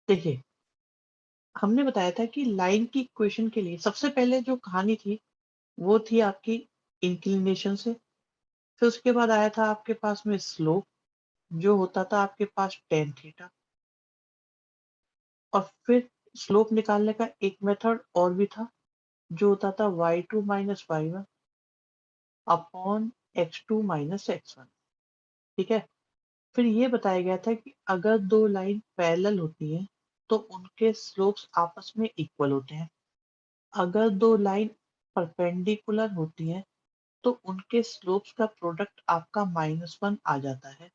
देखिए, हमने बताया था कि लाइन की इक्वेशन के लिए सबसे पहले जो कहानी थी, वो थी आपकी इंक्लिनेशन से। फिर उसके बाद आया था आपके पास में स्लोप, जो होता था आपके पास tan थीटा। और फिर स्लोप निकालने का एक मेथड और भी था, जो होता था y2 minus y1 upon x2 minus x1। ठीक है? फिर ये बताया गया था कि अगर दो लाइन पैरेलल होती हैं, तो उनके स्लोप्स आपस में इक्वल होते हैं। अगर दो लाइन परपेंडिकुलर होती हैं, तो उनके स्लोप्स का प्रोडक्ट आपका -1 आ जाता है।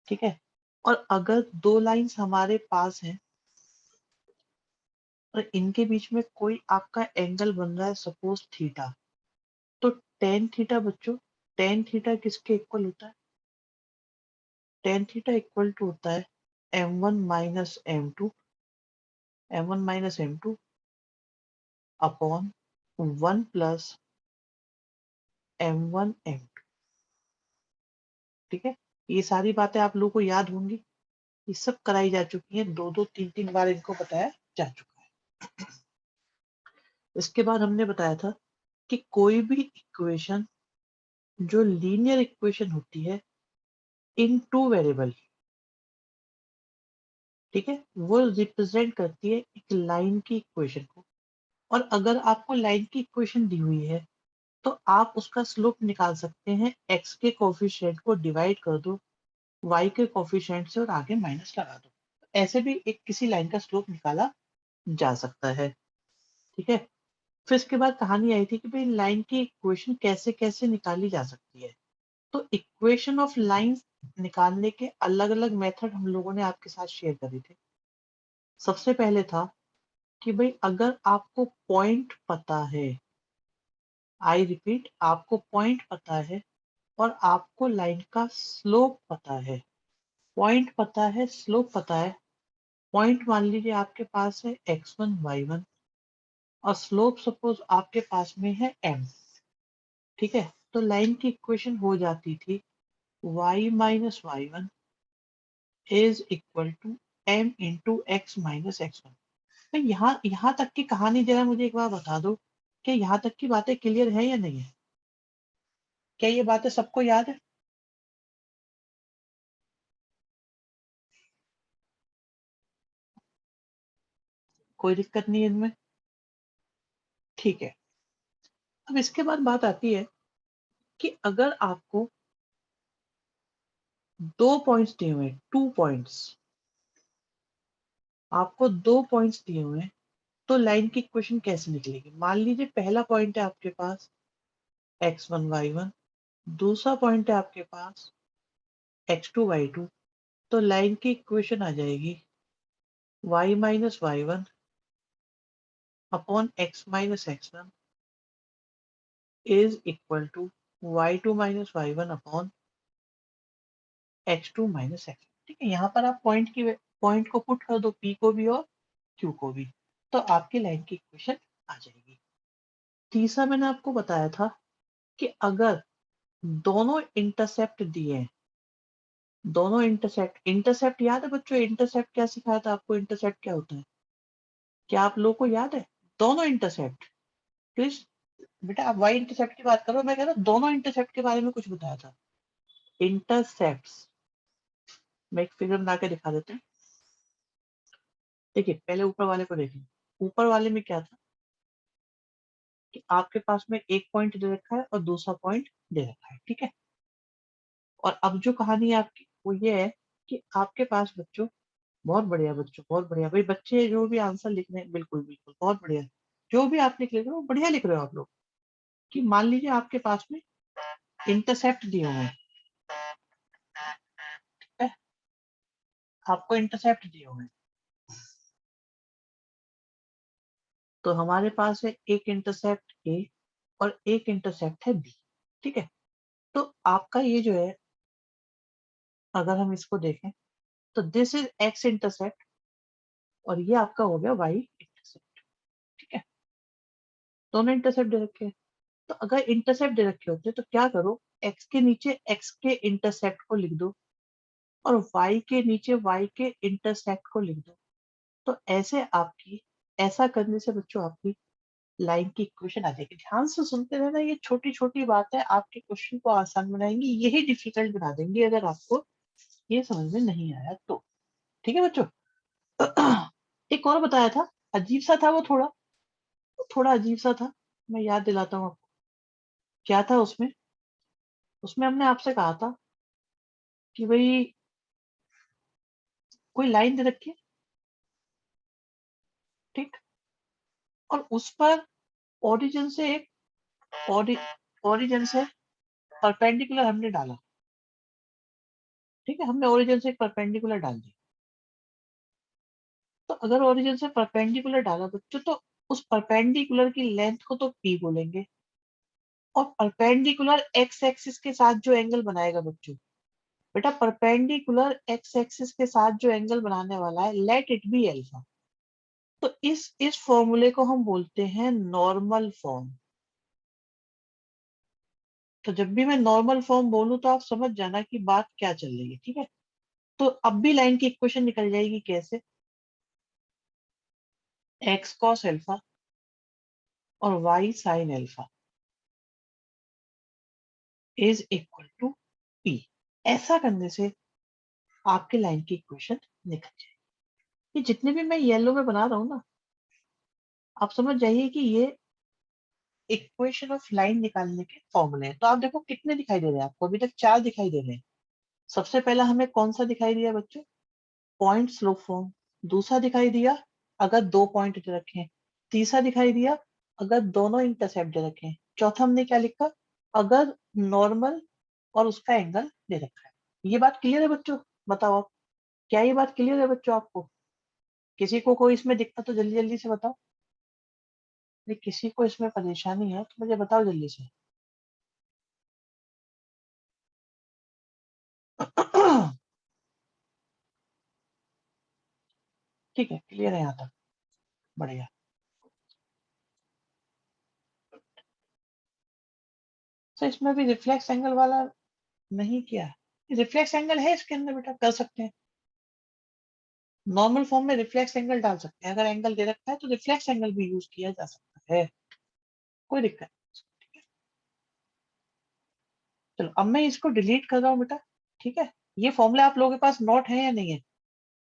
ठीक है? और अगर दो लाइन्स हमारे पास हैं और इनके बीच में कोई आपका एंगल बन रहा है सपोज थीटा, तो tan थीटा बच्चों, tan थीटा किसके इक्वल होता है? tan थीटा इक्वल टू होता है m1 minus m2 upon 1 plus m1 m2। ठीक है? ये सारी बातें आप लोगों को याद होंगी। ये सब कराई जा चुकी हैं, 2-2 3-3 बार इनको बताया जा चुका है। इसके बाद हमने बताया था कि कोई भी इक्वेशन जो लीनियर इक्वेशन होती है इन टू वेरिएबल, ठीक है, वो रिप्रेजेंट करती है एक लाइन की इक्वेशन को। और अगर आपको लाइन की इक्वेशन दी हुई है, तो आप उसका स्लोप निकाल सकते हैं, x के कोफिशिएंट को डिवाइड कर दो y के कोफिशिएंट से और आगे माइनस लगा दो। ऐसे भी एक किसी लाइन का स्लोप निकाला जा सकता है। ठीक है? फिर इसके बाद कहानी आई थी कि भाई लाइन की इक्वेशन कैसे-कैसे निकाली जा सकती है। तो इक्वेशन ऑफ लाइन्स निकालने के अलग-अलग मेथड हम लोगों ने आपके साथ शेयर करे थे। सबसे पहले था कि भाई अगर आपको पॉइंट पता है, आई रिपीट, आपको पॉइंट पता है और आपको लाइन का स्लोप पता है। पॉइंट पता है, स्लोप पता है। पॉइंट मान लीजिए आपके पास है x1 y1 और स्लोप सपोज आपके पास में है m। ठीक है? तो लाइन की इक्वेशन हो जाती थी y minus y1 is equal to m into x minus x1। तो यहाँ तक की कहानी जरा मुझे एक बार बता दो कि यहाँ तक की बातें क्लियर है या नहीं है? क्या ये बातें सबको याद है? कोई दिक्कत नहीं है इनमें? ठीक है। अब इसके बाद बात आती है कि अगर आपको 2 पॉइंट्स दिए हुए हैं, 2 पॉइंट्स, आपको 2 पॉइंट्स दिए हुए हैं, तो लाइन की इक्वेशन कैसे निकलेगी? मान लीजिए पहला पॉइंट है आपके पास x1 y1, दूसरा पॉइंट है आपके पास x2 y2, तो लाइन की इक्वेशन आ जाएगी y minus y1 upon x minus x1 is equal to y2 minus y1 upon x2 minus x1। ठीक है, यहाँ पर आप पॉइंट को पुट कर दो, p को भी और q को भी, तो आपकी लाइन की इक्वेशन आ जाएगी। तीसरा मैंने आपको बताया था कि अगर दोनों इंटरसेप्ट दिए हैं, दोनों इंटरसेप्ट याद है बच्चों? इंटरसेप्ट क्या सिखाया था आपको? इंटरसेप्ट क्या होता है? क्या आप लोगों को याद है? दोनों इंटरसेप्ट, प्लीज बेटा आप वाई इंटरसेप्ट की बात करो, मैं कह रहा हूँ दोनों इंटरसेप्ट के बारे में कुछ बताया था। इंटरसेप्ट्स, मैं एक फिगर बना के दिखा देता हूँ। देखिए पहले ऊपर वाले को देखिए, ऊपर वाले में क्या था कि आपके पास में एक पॉइंट दे रखा है और दूसरा पॉइंट दे रखा है। ठीक है? और अब जो कहानी है आपकी वो ये है कि आपके पास बच्चों, बहुत बढ़िया बच्चों, बहुत बढ़िया भाई, बच्चे जो भी आंसर लिख रहे हैं बिल्कुल बिल्कुल बहुत बढ़िया। जो भी आप लिख रहे हो बढ़िया लिख रहे हो आप लोग। कि मान लीजिए आपके पास में इंटरसेप्ट दिए हुए हैं, ठीक है? आपको इंटरसेप्ट दिए हुए हैं, तो हमारे पास है एक इंटरसेप्ट ए और एक इंटरसेप्ट है बी। ठीक है? तो आपका ये जो है, अगर हम इसको देखें तो दिस इज एक्स इंटरसेप्ट और ये आपका हो गया वाई इंटरसेप्ट। ठीक है? दोनों इंटरसेप्ट दे रखे हैं। तो अगर इंटरसेप्ट दे रखे होते तो क्या करो, x के नीचे x के इंटरसेप्ट को लिख दो और y के नीचे y के इंटरसेप्ट को लिख दो। तो ऐसा करने से बच्चों आपकी लाइन की इक्वेशन आ जाएगी। ध्यान से सुनते रहना, ये छोटी छोटी बात है आपके क्वेश्चन को आसान बनाएंगी, यही डिफिकल्ट बना देंगे अगर आपको ये समझ में नहीं आया तो। ठीक है बच्चों। एक और बताया था, अजीब सा था वो, थोड़ा अजीब सा था, मैं याद दिलाता हूँ आपको। क्या था उसमें? उसमें हमने आपसे कहा था कि भाई कोई लाइन दे रखी है, ठीक, और उस पर ओरिजिन से एक ओरिजिन से परपेंडिकुलर हमने डाला। ठीक है, हमने ओरिजिन से एक परपेंडिकुलर डाल दिया। तो अगर ओरिजिन से परपेंडिकुलर डाला बच्चों, तो उस परपेंडिकुलर की लेंथ को तो पी बोलेंगे, और परपेंडिकुलर एक्स एक्सिस के साथ जो एंगल बनाएगा बच्चों, बेटा परपेंडिकुलर एक्स एक्सिस के साथ जो एंगल बनाने वाला है, लेट इट बी अल्फा। तो इस फॉर्मूले को हम बोलते हैं नॉर्मल फॉर्म। तो जब भी मैं नॉर्मल फॉर्म बोलूं तो आप समझ जाना कि बात क्या चल रही है। ठीक है, तो अब भी लाइन की इक्वेशन निकल जाएगी कैसे, एक्स कॉस अल्फा और y sine alpha is equal to p. ऐसा करने से आपके लाइन की इक्वेशन निकल जाएगी। ये जितने भी मैं येलो में बना रहा हूँ ना, आप समझ जाइए कि ये इक्वेशन ऑफ लाइन निकालने के फॉर्मूले हैं। तो आप देखो कितने दिखाई दे रहे हैं आपको, अभी तक 4 दिखाई दे रहे हैं। सबसे पहला हमें कौन सा दिखाई दिया बच्चों, पॉइंट स्लोप फॉर्म। दूसरा दिखाई दिया अगर 2 पॉइंट दे रखे हैं। तीसरा दिखाई दिया अगर दोनों इंटरसेप्ट दे रखे हैं। चौथा हमने क्या लिखा, अगर नॉर्मल और उसका एंगल दे रखा है। ये बात क्लियर है बच्चों? बताओ आप, क्या ये बात क्लियर है बच्चों आपको? किसी को कोई इसमें दिक्कत तो जल्दी जल्दी से बताओ। नहीं, किसी को इसमें परेशानी है तो मुझे बताओ जल्दी से। ठीक है, क्लियर है यहाँ तक, बढ़िया। तो इसमें भी रिफ्लेक्स एंगल वाला नहीं किया, रिफ्लेक्स एंगल है इसके अंदर बेटा, कर सकते हैं। नॉर्मल फॉर्म में रिफ्लेक्स एंगल डाल सकते हैं, अगर एंगल दे रखा है तो रिफ्लेक्स एंगल भी यूज किया जा सकता है, कोई दिक्कत नहीं। चलो अब मैं इसको डिलीट कर रहा हूँ बेटा। ठीक है, ये फॉर्मूले आप लोगों के पास नोट है या नहीं है?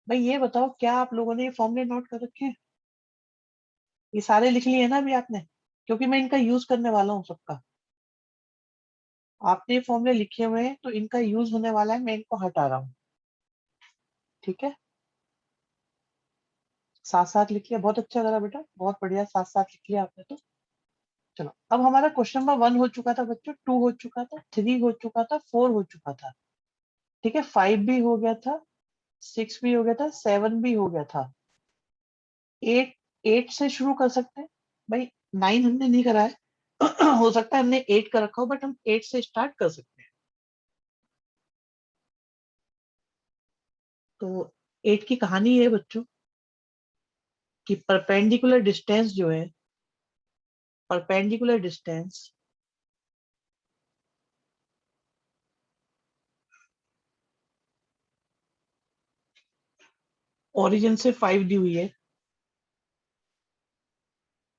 भाई ये बताओ, क्या आप लोगों ने ये फॉर्मूले नोट कर रखे हैं? ये सारे लिख लिए ना अभी आपने? क्योंकि मैं इनका यूज करने वाला हूँ सबका। आपने ये फॉर्मूले लिखे हुए हैं तो इनका यूज होने वाला है, मैं इनको हटा रहा हूँ। ठीक है, साथ साथ लिख लिया, बहुत अच्छा करा बेटा, बहुत बढ़िया, साथ साथ लिख लिया आपने तो। चलो अब हमारा क्वेश्चन नंबर 1 हो चुका था बच्चों, 2 हो चुका था, 3 हो चुका था, 4 हो चुका था। ठीक है, 5 भी हो गया था, 6 भी हो गया था, 7 भी हो गया था। 8 8 से शुरू कर सकते हैं भाई, 9 हमने नहीं करा है। हो सकता है हमने 8 का रखा हो, बट हम 8 से स्टार्ट कर सकते हैं। तो 8 की कहानी ये है बच्चों कि परपेंडिकुलर डिस्टेंस जो है, परपेंडिकुलर डिस्टेंस ओरिजिन से 5 दी हुई है,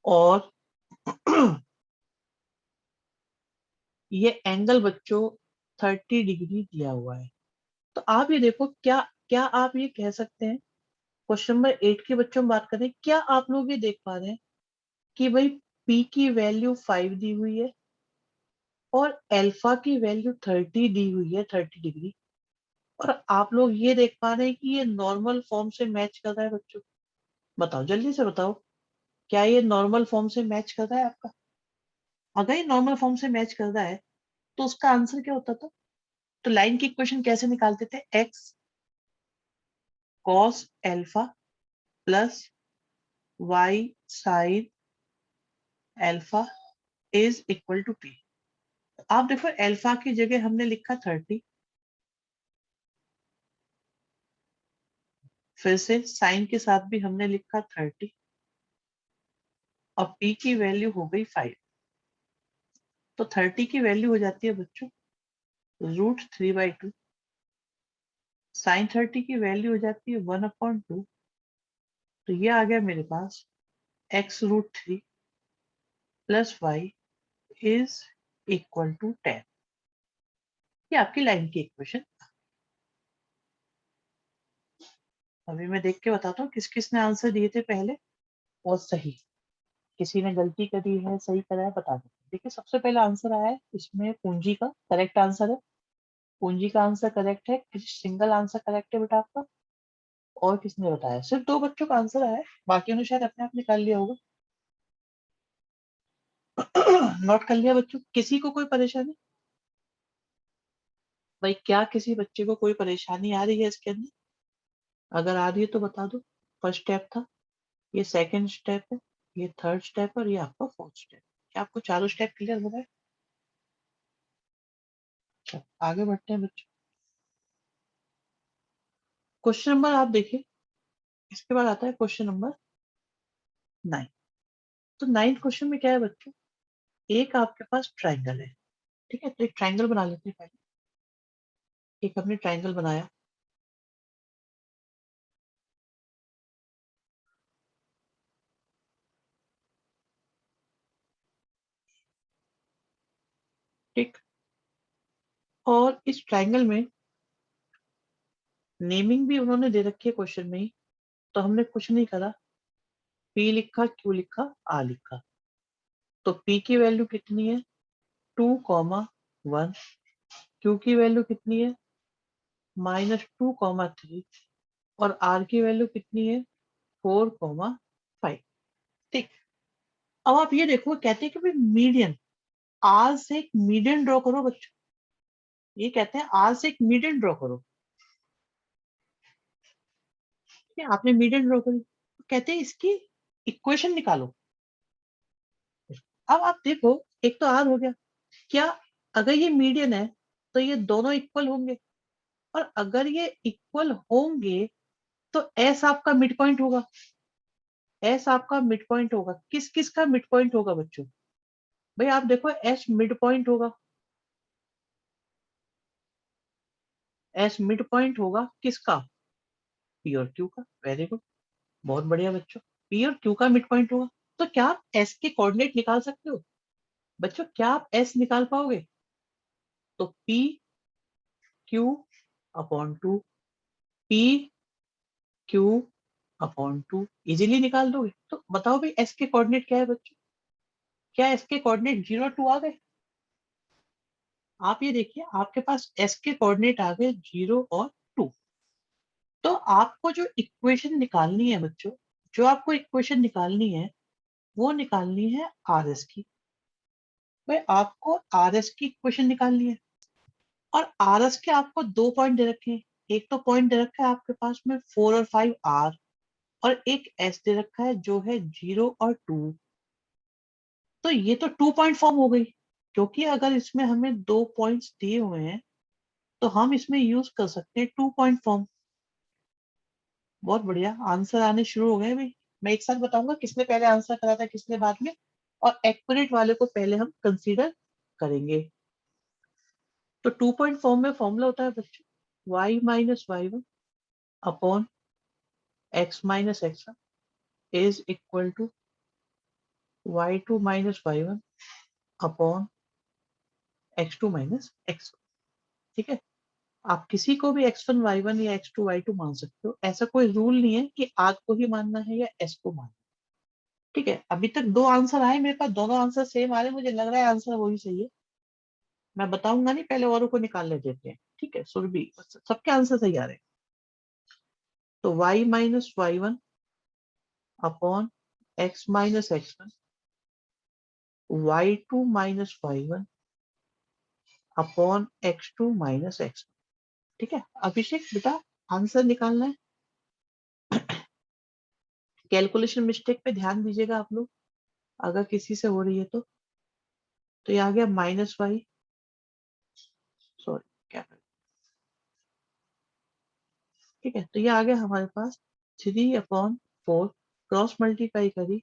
और ये एंगल बच्चों 30 डिग्री दिया हुआ है। तो आप ये देखो, क्या क्या आप ये कह सकते हैं, क्वेश्चन नंबर 8 के बच्चों में बात करें, क्या आप लोग ये देख पा रहे हैं कि भाई पी की वैल्यू 5 दी हुई है और अल्फा की वैल्यू 30 दी हुई है, 30 डिग्री, और आप लोग ये देख पा रहे हैं कि ये नॉर्मल फॉर्म से मैच कर रहा है बच्चों? बताओ जल्दी से बताओ, क्या ये नॉर्मल फॉर्म से मैच कर रहा है आपका? अगर ये नॉर्मल फॉर्म से मैच कर रहा है तो उसका आंसर क्या होता था? तो लाइन की इक्वेशन कैसे निकालते थे, x cos alpha plus y sine alpha is equal to p. आप देखो एल्फा की जगह हमने लिखा 30, फिर से साइन के साथ भी हमने लिखा 30, और पी की वैल्यू हो गई 5। तो 30 की वैल्यू हो जाती है बच्चों √3/2। साइन 30 की वैल्यू हो जाती है 1/2। तो ये आ गया मेरे पास x√3 plus Y is equal to 10। ये आपकी लाइन की इक्वेशन। अभी मैं देख के बताता हूँ किस किसने आंसर दिए थे पहले और सही, किसी ने गलती करी है सही करा है बता दो। देखिए सबसे पहला आंसर आया है इसमें पूंजी का करेक्ट आंसर है। पूंजी का आंसर करेक्ट है। किसी सिंगल आंसर करेक्ट है बेटा आपका। और किसने बताया? सिर्फ दो बच्चों का आंसर आया है, बाकियों ने शायद अपने आप निकाल लिया होगा। नोट कर लिया बच्चों? किसी को कोई परेशानी? भाई क्या किसी बच्चे को कोई परेशानी आ रही है इसके अंदर? अगर आ रही है तो बता दो। फर्स्ट स्टेप था, ये सेकंड स्टेप है, ये थर्ड स्टेप है और ये आपका फोर्थ स्टेप। क्या आपको चारों स्टेप क्लियर हो गए? अच्छा, आगे बढ़ते हैं बच्चों। क्वेश्चन नंबर आप देखिए, इसके बाद आता है क्वेश्चन नंबर 9। तो 9th क्वेश्चन में क्या है बच्चों? एक आपके पास ट्राइंगल है, ठीक है? तो एक ट्राइंगल बना लेते हैं पहले। एक हमने ट्राइंगल बनाया, ठीक। और इस ट्राइंगल में नेमिंग भी उन्होंने दे रखी है क्वेश्चन में ही, तो हमने कुछ नहीं करा। पी लिखा, क्यू लिखा, आर लिखा। तो पी की वैल्यू कितनी है? 2,1। क्यू की वैल्यू कितनी है? -2,3। और आर की वैल्यू कितनी है? 4,5। ठीक। अब आप ये देखो, कहते हैं कि भाई मीडियन, आर से एक मीडियन ड्रॉ करो बच्चों। ये कहते हैं आर से एक मीडियन ड्रॉ करो। ठीक है, आपने मीडियन ड्रॉ करी, तो कहते हैं इसकी इक्वेशन निकालो। अब आप देखो, एक तो आर हो गया। क्या अगर ये मीडियन है तो ये दोनों इक्वल होंगे? और अगर ये इक्वल होंगे तो एस आपका मिड पॉइंट होगा। एस आपका मिड पॉइंट होगा। किस किस का मिड पॉइंट होगा बच्चों? भाई आप देखो, एस मिड पॉइंट होगा। एस मिड पॉइंट होगा किसका? पी और क्यू का। वेरी गुड, बहुत बढ़िया बच्चों। पी और क्यू का मिड पॉइंट होगा। तो क्या आप एस के कोऑर्डिनेट निकाल सकते हो बच्चों? क्या आप एस निकाल पाओगे? तो P Q upon two, P Q upon two, easily निकाल दोगे। तो बताओ भाई एस के कोऑर्डिनेट क्या है बच्चों? क्या एस के कोऑर्डिनेट 0 2 आ गए? आप ये देखिए, आपके पास एस के कोऑर्डिनेट आ गए 0 और 2। तो आपको जो इक्वेशन निकालनी है बच्चों, जो आपको इक्वेशन निकालनी है वो निकालनी है आर एस की। भाई आपको आर एस की इक्वेशन निकालनी है। और आर एस के आपको दो पॉइंट दे रखे हैं। एक तो पॉइंट दे रखा है आपके पास में 4 और 5 आर, और एक एस दे रखा है जो है 0 और 2। तो ये तो 2 पॉइंट फॉर्म हो गई, क्योंकि अगर इसमें हमें दो पॉइंट्स दिए हुए हैं तो हम इसमें यूज कर सकते हैं 2 पॉइंट फॉर्म। बहुत बढ़िया, आंसर आने शुरू हो गए भाई। मैं एक साथ बताऊंगा किसने पहले आंसर करा था किसने बाद में, और एक्यूरेट वाले को पहले हम कंसीडर करेंगे। तो 2 पॉइंट फॉर्म में फॉर्मूला होता है बच्चों y-y1 upon x-x1 is equal to y2-y1 upon x2-x1। ठीक है, आप किसी को भी x1 y1 या x2 y2 मान सकते हो। ऐसा कोई रूल नहीं है कि आर को ही मानना है या एस को मानना है। ठीक है, अभी तक दो आंसर आए मेरे पास, दोनों आंसर सेम आ रहे हैं, मुझे लग रहा है आंसर वही सही है। मैं बताऊंगा नहीं, पहले औरों को निकालने देते हैं। ठीक है, सुरभि सबके आंसर सही आ रहे हैं। तो y-y1 upon x-x1, y2-y1 upon x2-x1। ठीक है, अभिषेक बेटा आंसर निकालना है। कैलकुलेशन मिस्टेक पे ध्यान दीजिएगा आप लोग, अगर किसी से हो रही है तो ये आ गया -y, सॉरी क्या कर, ठीक है। तो ये आ गया हमारे पास 3/4। क्रॉस मल्टीप्लाई करी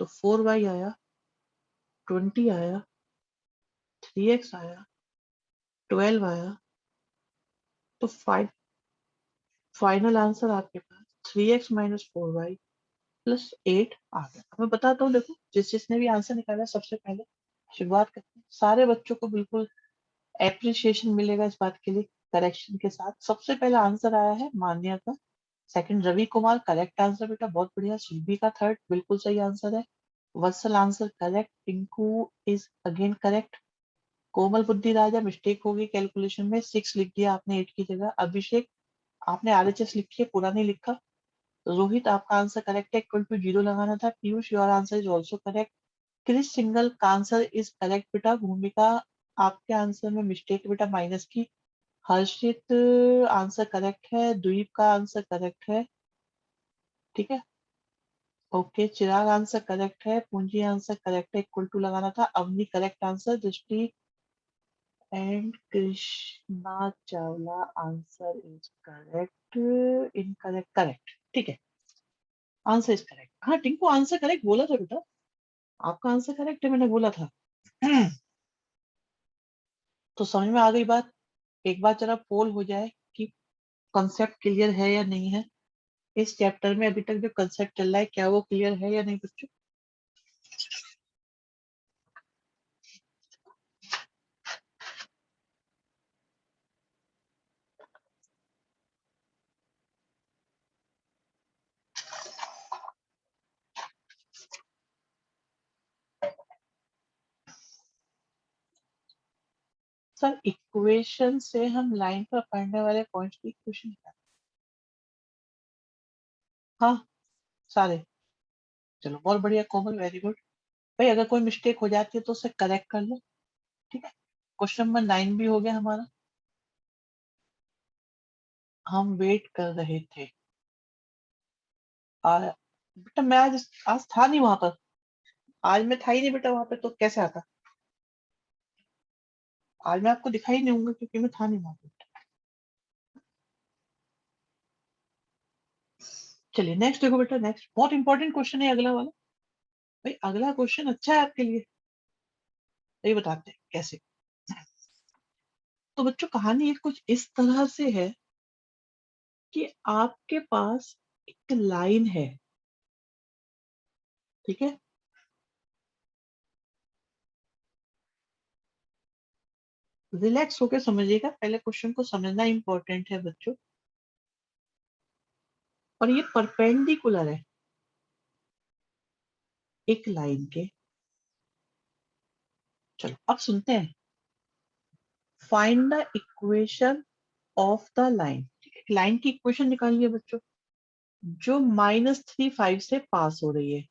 तो 4y आया, 20 आया, 3x आया, 12 आया, तो फाइनल आंसर आपके पास 3x माइनस 4y प्लस 8 आ गया। अब मैं बताता हूँ, देखो जिसने भी आंसर निकाला सबसे पहले शुरुआत करते हैं। सारे बच्चों को बिल्कुल एप्रिसिएशन मिलेगा इस बात के लिए, करेक्शन के साथ। सबसे पहला आंसर आया है मान्या का, second Ravi Kumar, correct answer बेटा, बहुत बढ़िया। शिल्पी का थर्ड, बिल्कुल सही आंसर है। Vatsal answer correct, Tinku is again correct. Komal Buddhi Raja, mistake होगी कैलकुलेशन में, 6 लिख दिया आपने 8 की जगह। अभिषेक आपने RHS लिखी है, पूरा नहीं लिखा। रोहित आपका आंसर करेक्ट है, इक्वल टू 0 लगाना था। Piyush your answer is also correct. Krish Singhal का आंसर इज करेक्ट बेटा। भूमिका आपके आंसर में मिस्टेक बेटा, माइनस की। हर्षित आंसर करेक्ट है, द्वीप का आंसर करेक्ट है, ठीक है, ओके। चिराग आंसर करेक्ट है, पूंजी आंसर करेक्ट है, इक्वल टू लगाना था। अवनी करेक्ट आंसर, दृष्टि and Krishna Chawla answer is correct, incorrect, correct, ठीक है, आंसर इज करेक्ट। हाँ टिंकू आंसर करेक्ट बोला था बेटा, आपका आंसर करेक्ट है, मैंने बोला था। तो समझ में आ गई बात। एक बार जरा पोल हो जाए कि कॉन्सेप्ट क्लियर है या नहीं है। इस चैप्टर में अभी तक जो कंसेप्ट चल रहा है, क्या वो क्लियर है या नहीं बच्चों? सर इक्वेशन से हम लाइन पर पढ़ने वाले पॉइंट्स की इक्वेशन निकाल, हाँ सारे। चलो बहुत बढ़िया कोमल, वेरी गुड। भाई अगर कोई मिस्टेक हो जाती है तो उसे करेक्ट कर लो, ठीक है। क्वेश्चन नंबर 9 भी हो गया हमारा। हम वेट कर रहे थे, और बेटा मैं आज था नहीं वहां पर, आज मैं था ही नहीं बेटा वहां पे, तो कैसे आता? आज मैं आपको दिखाई नहीं दूंगा क्योंकि मैं था नहीं वहां पे। चलिए नेक्स्ट देखो बेटा, नेक्स्ट बहुत इंपॉर्टेंट क्वेश्चन है अगला वाला। भाई अगला क्वेश्चन अच्छा है आपके लिए, तो ये बताते हैं कैसे। तो बच्चों कहानी ये कुछ इस तरह से है कि आपके पास एक लाइन है, ठीक है। रिलैक्स होकर समझिएगा, पहले क्वेश्चन को समझना इंपॉर्टेंट है बच्चों। और ये परपेंडिकुलर है एक लाइन के। चलो अब सुनते हैं। Find the equation of the line, line की इक्वेशन निकालिए बच्चों, जो -3 5 से पास हो रही है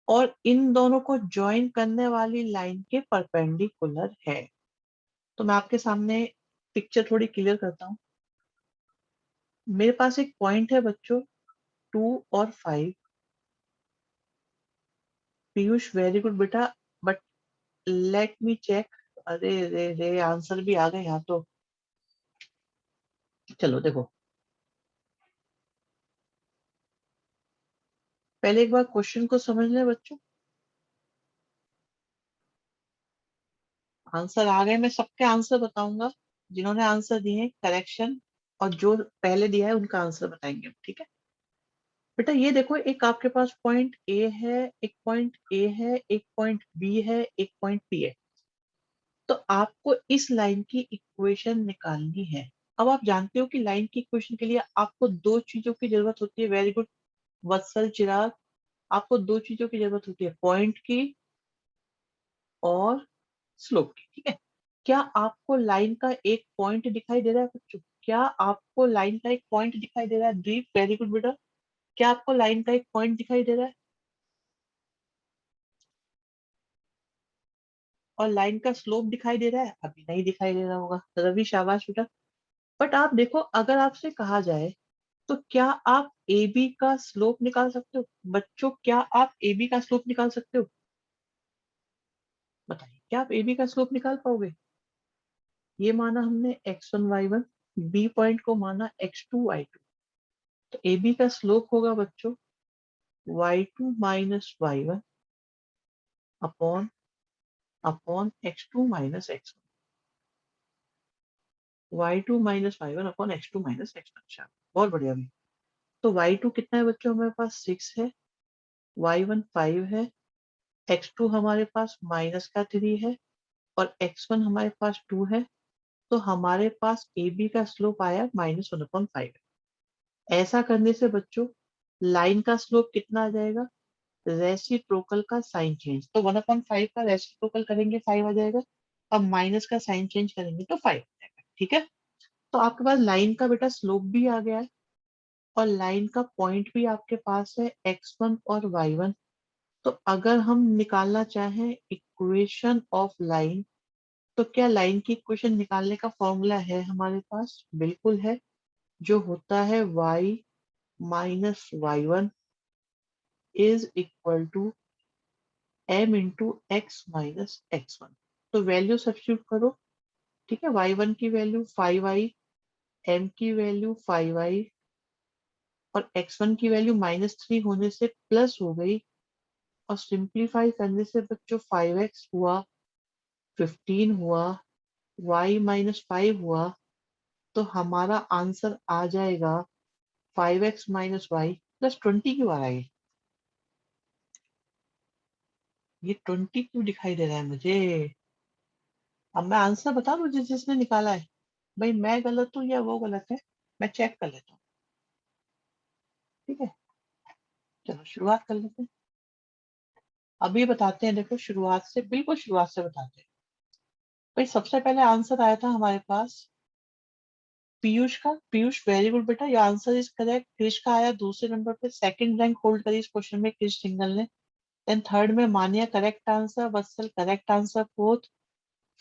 और इन दोनों को ज्वाइन करने वाली लाइन के परपेंडिकुलर है। तो मैं आपके सामने पिक्चर थोड़ी क्लियर करता हूँ। मेरे पास एक पॉइंट है बच्चों 2 और 5। पीयूष वेरी गुड बेटा, बट लेट मी चेक। अरे रे रे आंसर भी आ गए यहाँ तो। चलो देखो, पहले एक बार क्वेश्चन को समझ ले बच्चों। आंसर आ गए, मैं सबके आंसर बताऊंगा, जिन्होंने आंसर दिए हैं करेक्शन, और जो पहले दिया है उनका आंसर बताएंगे, ठीक है। बेटा ये देखो, एक आपके पास पॉइंट ए है, एक पॉइंट ए है, एक पॉइंट बी है, एक पॉइंट पी है। तो आपको इस लाइन की इक्वेशन निकालनी है। अब आप जानते हो कि लाइन की इक्वेशन के लिए आपको दो चीजों की जरूरत होती है, वेरी गुड वत्सल चिराग। आपको दो चीजों की जरूरत होती है, पॉइंट की और स्लोप की, ठीक है। क्या आपको लाइन का एक पॉइंट दिखाई दे रहा है बच्चों? क्या आपको लाइन का एक पॉइंट दिखाई दे रहा है? द्वीप वेरी गुड बेटा, क्या आपको लाइन का एक पॉइंट दिखाई दे रहा है? और लाइन का स्लोप दिखाई दे रहा है? अभी नहीं दिखाई दे रहा होगा, रवि शाबाश बेटा। बट आप देखो, अगर आपसे कहा जाए तो क्या आप ए बी का स्लोप निकाल सकते हो बच्चों? क्या आप ए बी का स्लोप निकाल सकते हो? बताइए, क्या आप ए बी का स्लोप निकाल पाओगे? ये माना हमने x1 y1, बी पॉइंट को माना x2 y2, तो ए बी का स्लोप होगा बच्चों y2 minus y1 upon upon x2 minus x1, y2 minus y1 upon x2 minus x1। अच्छा, बहुत बढ़िया भी। तो y2 कितना है बच्चों, हमारे पास 6 है, y1 5 है, x2 हमारे पास माइनस का 3 है और x1 हमारे पास 2 है। तो हमारे पास AB का स्लोप आया -1/5। ऐसा करने से बच्चों लाइन का स्लोप कितना आ जाएगा, रेसिप्रोकल का साइन चेंज, तो 1/5 का रेसिप्रोकल करेंगे 5 आ जाएगा। अब माइनस का साइन चेंज करेंगे तो 5 आ जाएगा। ठीक है, तो आपके पास लाइन का बेटा स्लोप भी आ गया है और लाइन का पॉइंट भी आपके पास है x1 और y1। तो अगर हम निकालना चाहें इक्वेशन ऑफ लाइन, तो क्या लाइन की इक्वेशन निकालने का फॉर्मूला है हमारे पास, बिल्कुल है, जो होता है y minus y1 is equal to m into x minus x1। तो वैल्यू सब्स्टिट्यूट करो। ठीक है, y1 की वैल्यू 5i, m की वैल्यू 5i और x1 की वैल्यू -3 होने से प्लस हो गई और सिंप्लीफाई करने से बच्चों 5x हुआ, 15 हुआ, y माइनस 5 हुआ। तो हमारा आंसर आ जाएगा 5x माइनस वाई प्लस 20 क्यों आ रहा है ये 20 क्यों दिखाई दे रहा है मुझे। अब मैं आंसर बता दूं जिसने निकाला है। भाई मैं गलत हूँ या वो गलत है, मैं चेक कर लेता हूँ। ठीक है, चलो शुरुआत कर लेते हैं। अभी बताते हैं, देखो शुरुआत से, बिल्कुल शुरुआत से बताते हैं। भाई सबसे पहले आंसर आया था हमारे पास पीयूष का। पीयूष वेरी गुड बेटा, ये आंसर इज करेक्ट। क्रिश का आया दूसरे नंबर पे, सेकंड रैंक होल्ड करी इस क्वेश्चन में क्रिश सिंगल ने। देन थर्ड में Maniya correct answer, Vatsal correct answer, fourth.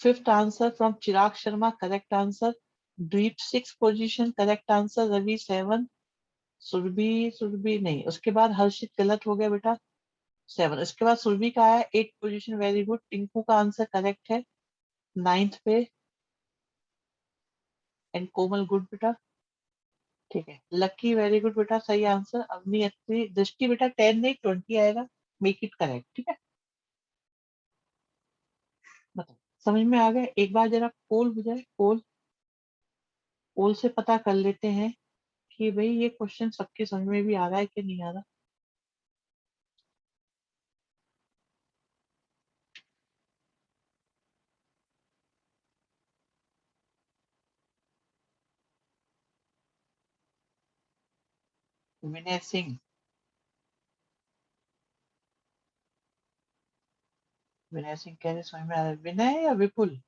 Fifth answer from Chirag Sharma correct answer, Dweep six position correct answer, Ravi seven, Surabhi, Surabhi नहीं, उसके बाद हर्षित गलत हो गया बेटा, सेवन। उसके बाद सुरभि का आया eight position, very good. Tinku का आंसर करेक्ट है नाइन्थ पे, एंड कोमल गुड बेटा। ठीक है, लकी वेरी गुड बेटा, सही आंसर। अवनी अत्री, दृष्टि बेटा 10 नहीं 20 आएगा, मेक इट करेक्ट। ठीक है, बताओ समझ में आ गया। एक बार जरा पोल हो जाए, पोल, पोल से पता कर लेते हैं कि भाई ये क्वेश्चन सबके समझ में भी आ रहा है कि नहीं आ रहा। विनय सिंह, विनय सिंह कह रहे समझ में आ रहा है। विनय या विपुल,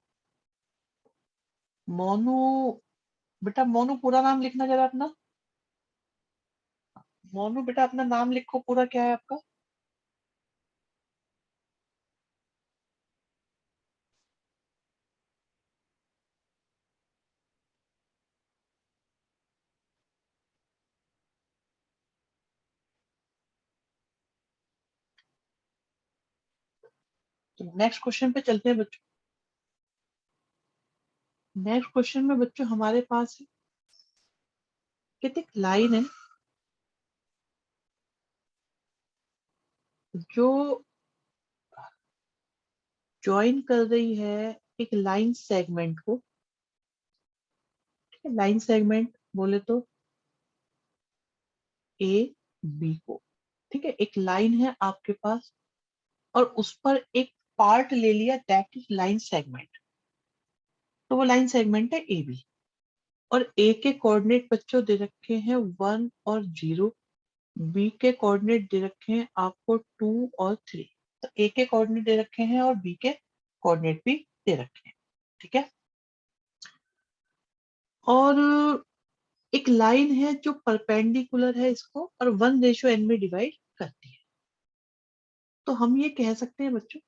मोनू, बेटा मोनू पूरा नाम लिखना जरा अपना। मोनू बेटा अपना नाम लिखो पूरा, क्या है आपका। तो नेक्स्ट क्वेश्चन पे चलते हैं बच्चों। नेक्स्ट क्वेश्चन में बच्चों हमारे पास है कि एक लाइन है जो ज्वाइन कर रही है एक लाइन सेगमेंट को। ठीक है, लाइन सेगमेंट बोले तो ए बी को। ठीक है, एक लाइन है आपके पास और उस पर एक पार्ट ले लिया, दैट इज लाइन सेगमेंट। तो वो लाइन सेगमेंट है ए बी और ए के कोऑर्डिनेट बच्चों दे रखे हैं 1 और 0, बी के कोऑर्डिनेट दे रखे हैं आपको 2 और 3। तो ए के कोऑर्डिनेट दे रखे हैं और बी के कोऑर्डिनेट भी दे रखे हैं। ठीक है, और एक लाइन है जो परपेंडिकुलर है इसको और 1:n में डिवाइड करती है। तो हम ये कह सकते हैं बच्चों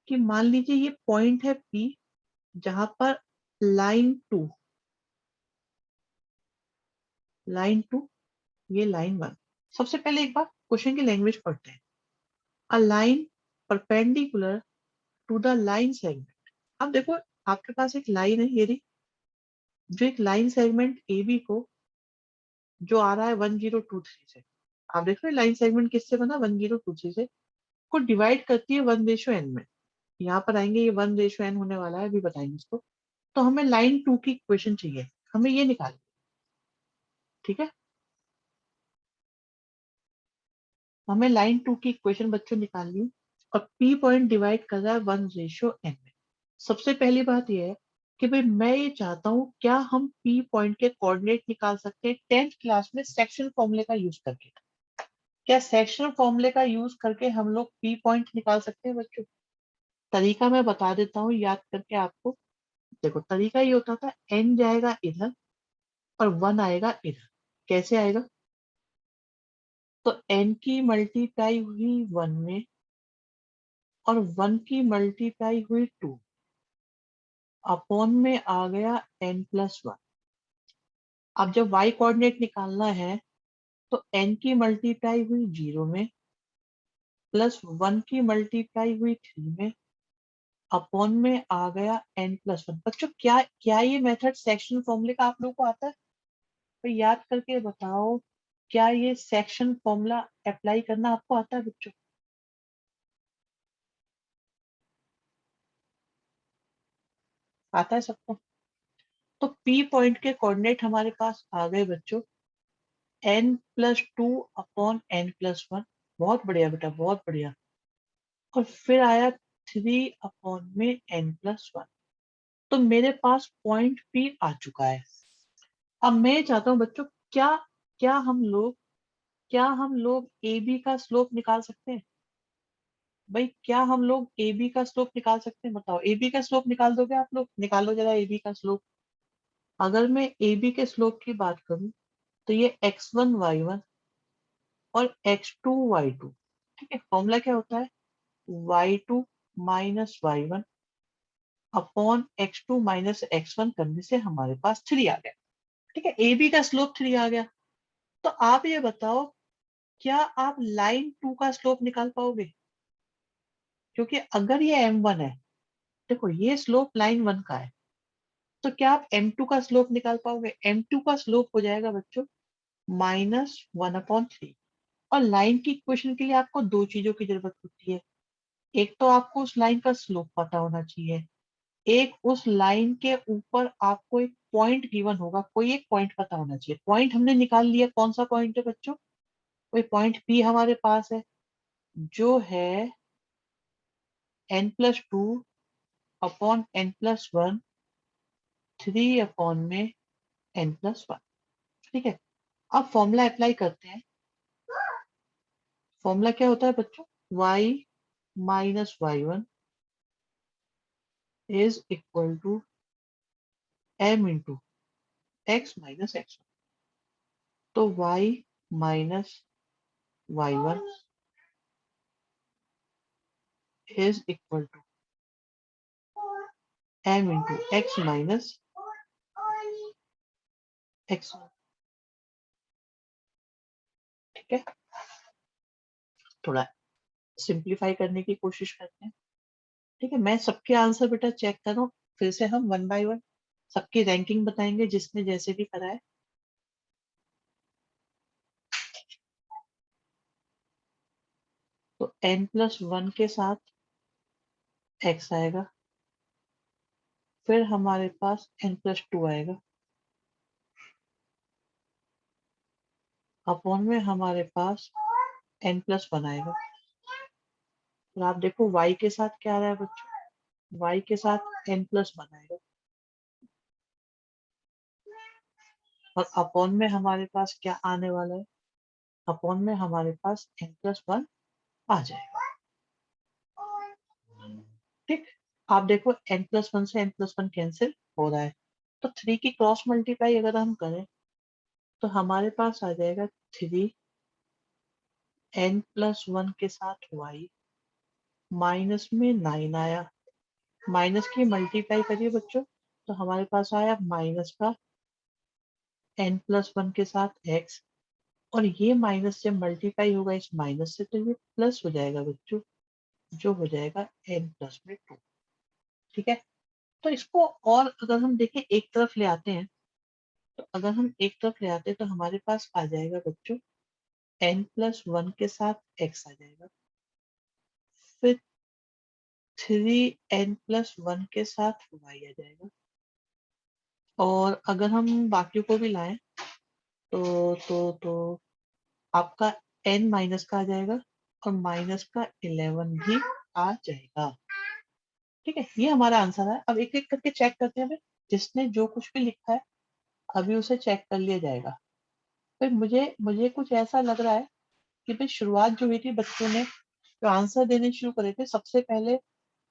कि मान लीजिए ये पॉइंट है P, जहां पर लाइन टू, लाइन टू, ये लाइन वन। सबसे पहले एक बार क्वेश्चन की लैंग्वेज पढ़ते हैं। A line perpendicular to the line segment. अब देखो आपके पास एक लाइन है ये रही, जो एक लाइन सेगमेंट ए बी को, जो आ रहा है 1023 से। आप देख रहे हैं लाइन सेगमेंट किससे बना, 1023 से, को डिवाइड करती है 1:n में। यहाँ पर आएंगे, ये 1:n होने वाला है, अभी बताएंगे इसको। तो हमें लाइन 2 की इक्वेशन चाहिए, हमें ये निकाल, ठीक है, हमें लाइन 2 की इक्वेशन बच्चों निकालनी है। और पी पॉइंट डिवाइड कर रहा है 1:n में। सबसे पहली बात यह है कि भाई मैं ये चाहता हूँ, क्या हम पी पॉइंट के कोऑर्डिनेट निकाल सकते हैं 10th क्लास में सेक्शन फॉर्मूले का यूज करके? क्या सेक्शन फॉर्मूले का यूज करके हम लोग पी पॉइंट निकाल सकते हैं बच्चों? तरीका मैं बता देता हूँ याद करके आपको। देखो तरीका ये होता था, n जाएगा इधर और 1 आएगा इधर। कैसे आएगा? तो n की मल्टीप्लाई हुई 1 में और 1 की मल्टीप्लाई हुई 2 अपॉन में आ गया n+1। अब जब y कोऑर्डिनेट निकालना है तो n की मल्टीप्लाई हुई 0 में प्लस 1 की मल्टीप्लाई हुई 3 में अपॉन में आ गया n+1। बच्चों क्या क्या ये मेथड सेक्शन फॉर्मूले का आप लोगों को आता है? तो याद करके बताओ, क्या ये सेक्शन फॉर्मूला अप्लाई करना आपको आता है बच्चों? आता है सबको? तो पी पॉइंट के कोऑर्डिनेट हमारे पास आ गए बच्चों, n+2 अपॉन n+1। बहुत बढ़िया बेटा, बहुत बढ़िया। और फिर आया 3 अपॉन में n+1। तो मेरे पास पॉइंट पी आ चुका है। अब मैं चाहता हूँ बच्चों, क्या क्या हम लोग क्या हम लोग ए बी का स्लोप निकाल सकते हैं? भाई क्या हम लोग ए बी का स्लोप निकाल सकते हैं? बताओ, ए बी का स्लोप निकाल दोगे आप लोग? निकालो जरा ए बी का स्लोप। अगर मैं ए बी के स्लोप की बात करूं तो ये x1 y1 और x2 y2। ठीक है, फॉर्मूला क्या होता है? y2 minus y1 upon x2 minus x1 करने से हमारे पास 3 आ गया। ठीक है, ए बी का स्लोप 3 आ गया। तो आप ये बताओ, क्या आप लाइन 2 का स्लोप निकाल पाओगे? क्योंकि अगर ये m1 है, देखो ये स्लोप लाइन 1 का है, तो क्या आप m2 का स्लोप निकाल पाओगे? m2 का स्लोप हो जाएगा बच्चों -1/3। और लाइन की इक्वेशन के लिए आपको दो चीजों की जरूरत होती है। एक तो आपको उस लाइन का स्लोप पता होना चाहिए, एक उस लाइन के ऊपर आपको एक पॉइंट गिवन होगा, कोई एक पॉइंट पता होना चाहिए। पॉइंट हमने निकाल लिया, कौन सा पॉइंट है बच्चों? कोई पॉइंट पी हमारे पास है, जो है n+2 अपॉन n+1 3 अपॉन में n+1। ठीक है, अब फॉर्मूला अप्लाई करते हैं। फॉर्मूला क्या होता है बच्चों? y minus y1 is equal to m into x minus x1। तो y minus y1 is equal to m into x minus x1। ठीक है, थोड़ा सिंप्लीफाई करने की कोशिश करते हैं। ठीक है, मैं सबके आंसर बेटा चेक कर रहा हूँ। फिर से हम 1 बाय 1 सबकी रैंकिंग बताएंगे, जिसने जैसे भी करा है। तो n+1 के साथ x आएगा, फिर हमारे पास n+2 आएगा, अपॉन में हमारे पास n+1 आएगा। और आप देखो y के साथ क्या आ रहा है बच्चों? y के साथ n+1 आएगा, और अपॉन में हमारे पास क्या आने वाला है? अपॉन में हमारे पास n+1 आ जाएगा। ठीक, आप देखो n+1 से n+1 कैंसिल हो रहा है, तो 3 की क्रॉस मल्टीप्लाई अगर हम करें तो हमारे पास आ जाएगा 3 n+1 के साथ y माइनस में 9 आया। माइनस की मल्टीप्लाई करिए बच्चों, तो हमारे पास आया माइनस का n+1 के साथ x। और ये माइनस जब मल्टीप्लाई होगा इस माइनस से, तो ये प्लस हो जाएगा बच्चों, जो हो जाएगा n+2। ठीक है, तो इसको और अगर हम देखें एक तरफ ले आते हैं, तो अगर हम एक तरफ ले आते हैं तो हमारे पास आ जाएगा बच्चों n+1 के साथ x आ जाएगा, फिर 3n+1 के साथ y आ जाएगा। और अगर हम बाकियों को भी लाएं तो आपका n माइनस का आ जाएगा और माइनस का 11 भी आ जाएगा। ठीक है, ये हमारा आंसर है। अब एक एक करके चेक करते हैं भाई, जिसने जो कुछ भी लिखा है अभी उसे चेक कर लिया जाएगा। फिर मुझे मुझे कुछ ऐसा लग रहा है कि भाई शुरुआत जो हुई थी, बच्चों ने जो आंसर देने शुरू करे थे सबसे पहले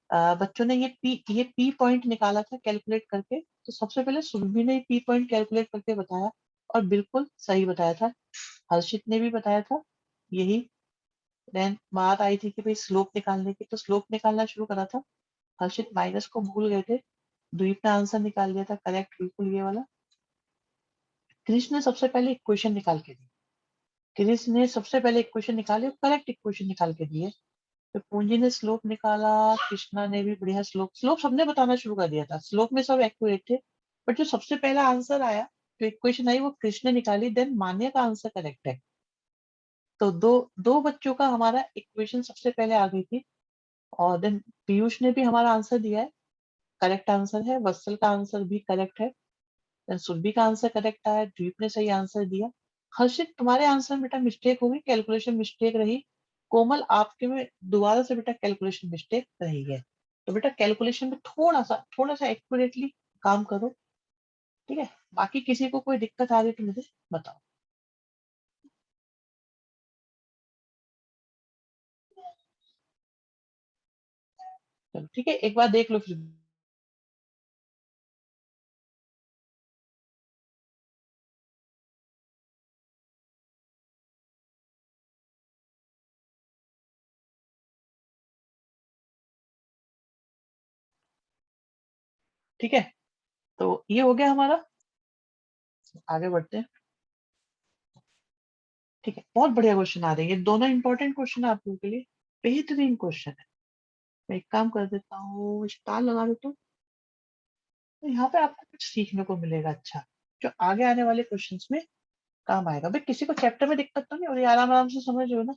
बच्चों ने ये पी पॉइंट निकाला था कैलकुलेट करके। तो सबसे पहले सुरभि ने पी पॉइंट कैलकुलेट करके बताया और बिल्कुल सही बताया था। हर्षित ने भी बताया था यही। देन बात आई थी कि भाई स्लोप निकालने की, तो स्लोप निकालना शुरू करा था। हर्षित माइनस को भूल गए थे। द्वीप ने आंसर निकाल दिया था करेक्ट, बिल्कुल ये वाला। कृष्ण ने सबसे पहले इक्वेशन निकाल के दी। कृष्ण ने सबसे पहले इक्वेशन निकाले, करेक्ट इक्वेशन निकाल के दिए। तो पूंजी ने स्लोप निकाला, कृष्णा ने भी बढ़िया स्लोप स्लोप सबने बताना शुरू कर दिया था। स्लोप में सब एक्यूरेट थे, बट जो सबसे पहला आंसर आया, जो इक्वेशन आई, वो कृष्ण ने निकाली। देन मान्य का आंसर करेक्ट है। तो दो दो बच्चों का हमारा इक्वेशन सबसे पहले आ गई थी। और देन पीयूष ने भी हमारा आंसर दिया है, करेक्ट आंसर है। वत्सल का आंसर भी करेक्ट है। देन सुरभि का आंसर करेक्ट आया। द्वीप ने सही आंसर दिया। हर्षित तुम्हारे आंसर में बेटा मिस्टेक होगी, कैलकुलेशन मिस्टेक रही। कोमल आपके में दोबारा से बेटा कैलकुलेशन मिस्टेक रही है। तो बेटा कैलकुलेशन में थोड़ा सा एक्यूरेटली काम करो। ठीक है, बाकी किसी को कोई दिक्कत आ रही तो मुझे बताओ। चलो ठीक है, एक बार देख लो फिर। ठीक है, तो ये हो गया हमारा। आगे बढ़ते हैं। ठीक है, बहुत बढ़िया क्वेश्चन आ रहे हैं, ये दोनों इंपॉर्टेंट क्वेश्चन है आप लोगों के लिए। बेहतरीन क्वेश्चन है। मैं एक काम कर देता हूँ, स्टार लगा देता हूँ। तो यहाँ पे आपको कुछ सीखने को मिलेगा अच्छा, जो आगे आने वाले क्वेश्चंस में काम आएगा। भाई किसी को चैप्टर में दिक्कत तो नहीं हो रही, आराम आराम से समझ रहे हो ना?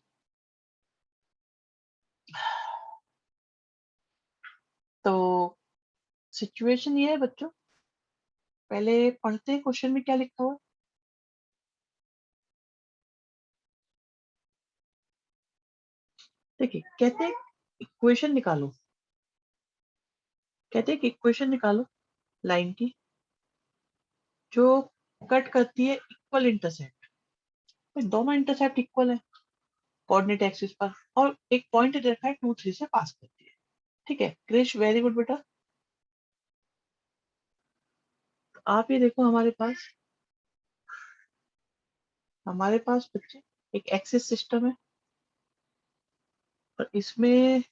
तो सिचुएशन ये है बच्चों, पहले पढ़ते हैं क्वेश्चन में क्या लिखा हुआ है। देखिए, कहते हैं इक्वेशन निकालो। कहते हैं कि इक्वेशन निकालो लाइन की, जो कट करती है इक्वल इंटरसेप्ट। तो दोनों इंटरसेप्ट इक्वल है कोऑर्डिनेट एक्सिस पर, और एक पॉइंट दे रखा है 2 3 से पास करती है। ठीक है क्रिश, वेरी गुड बेटा। तो आप ये देखो, हमारे पास बच्चे एक एक्सिस सिस्टम है, और इसमें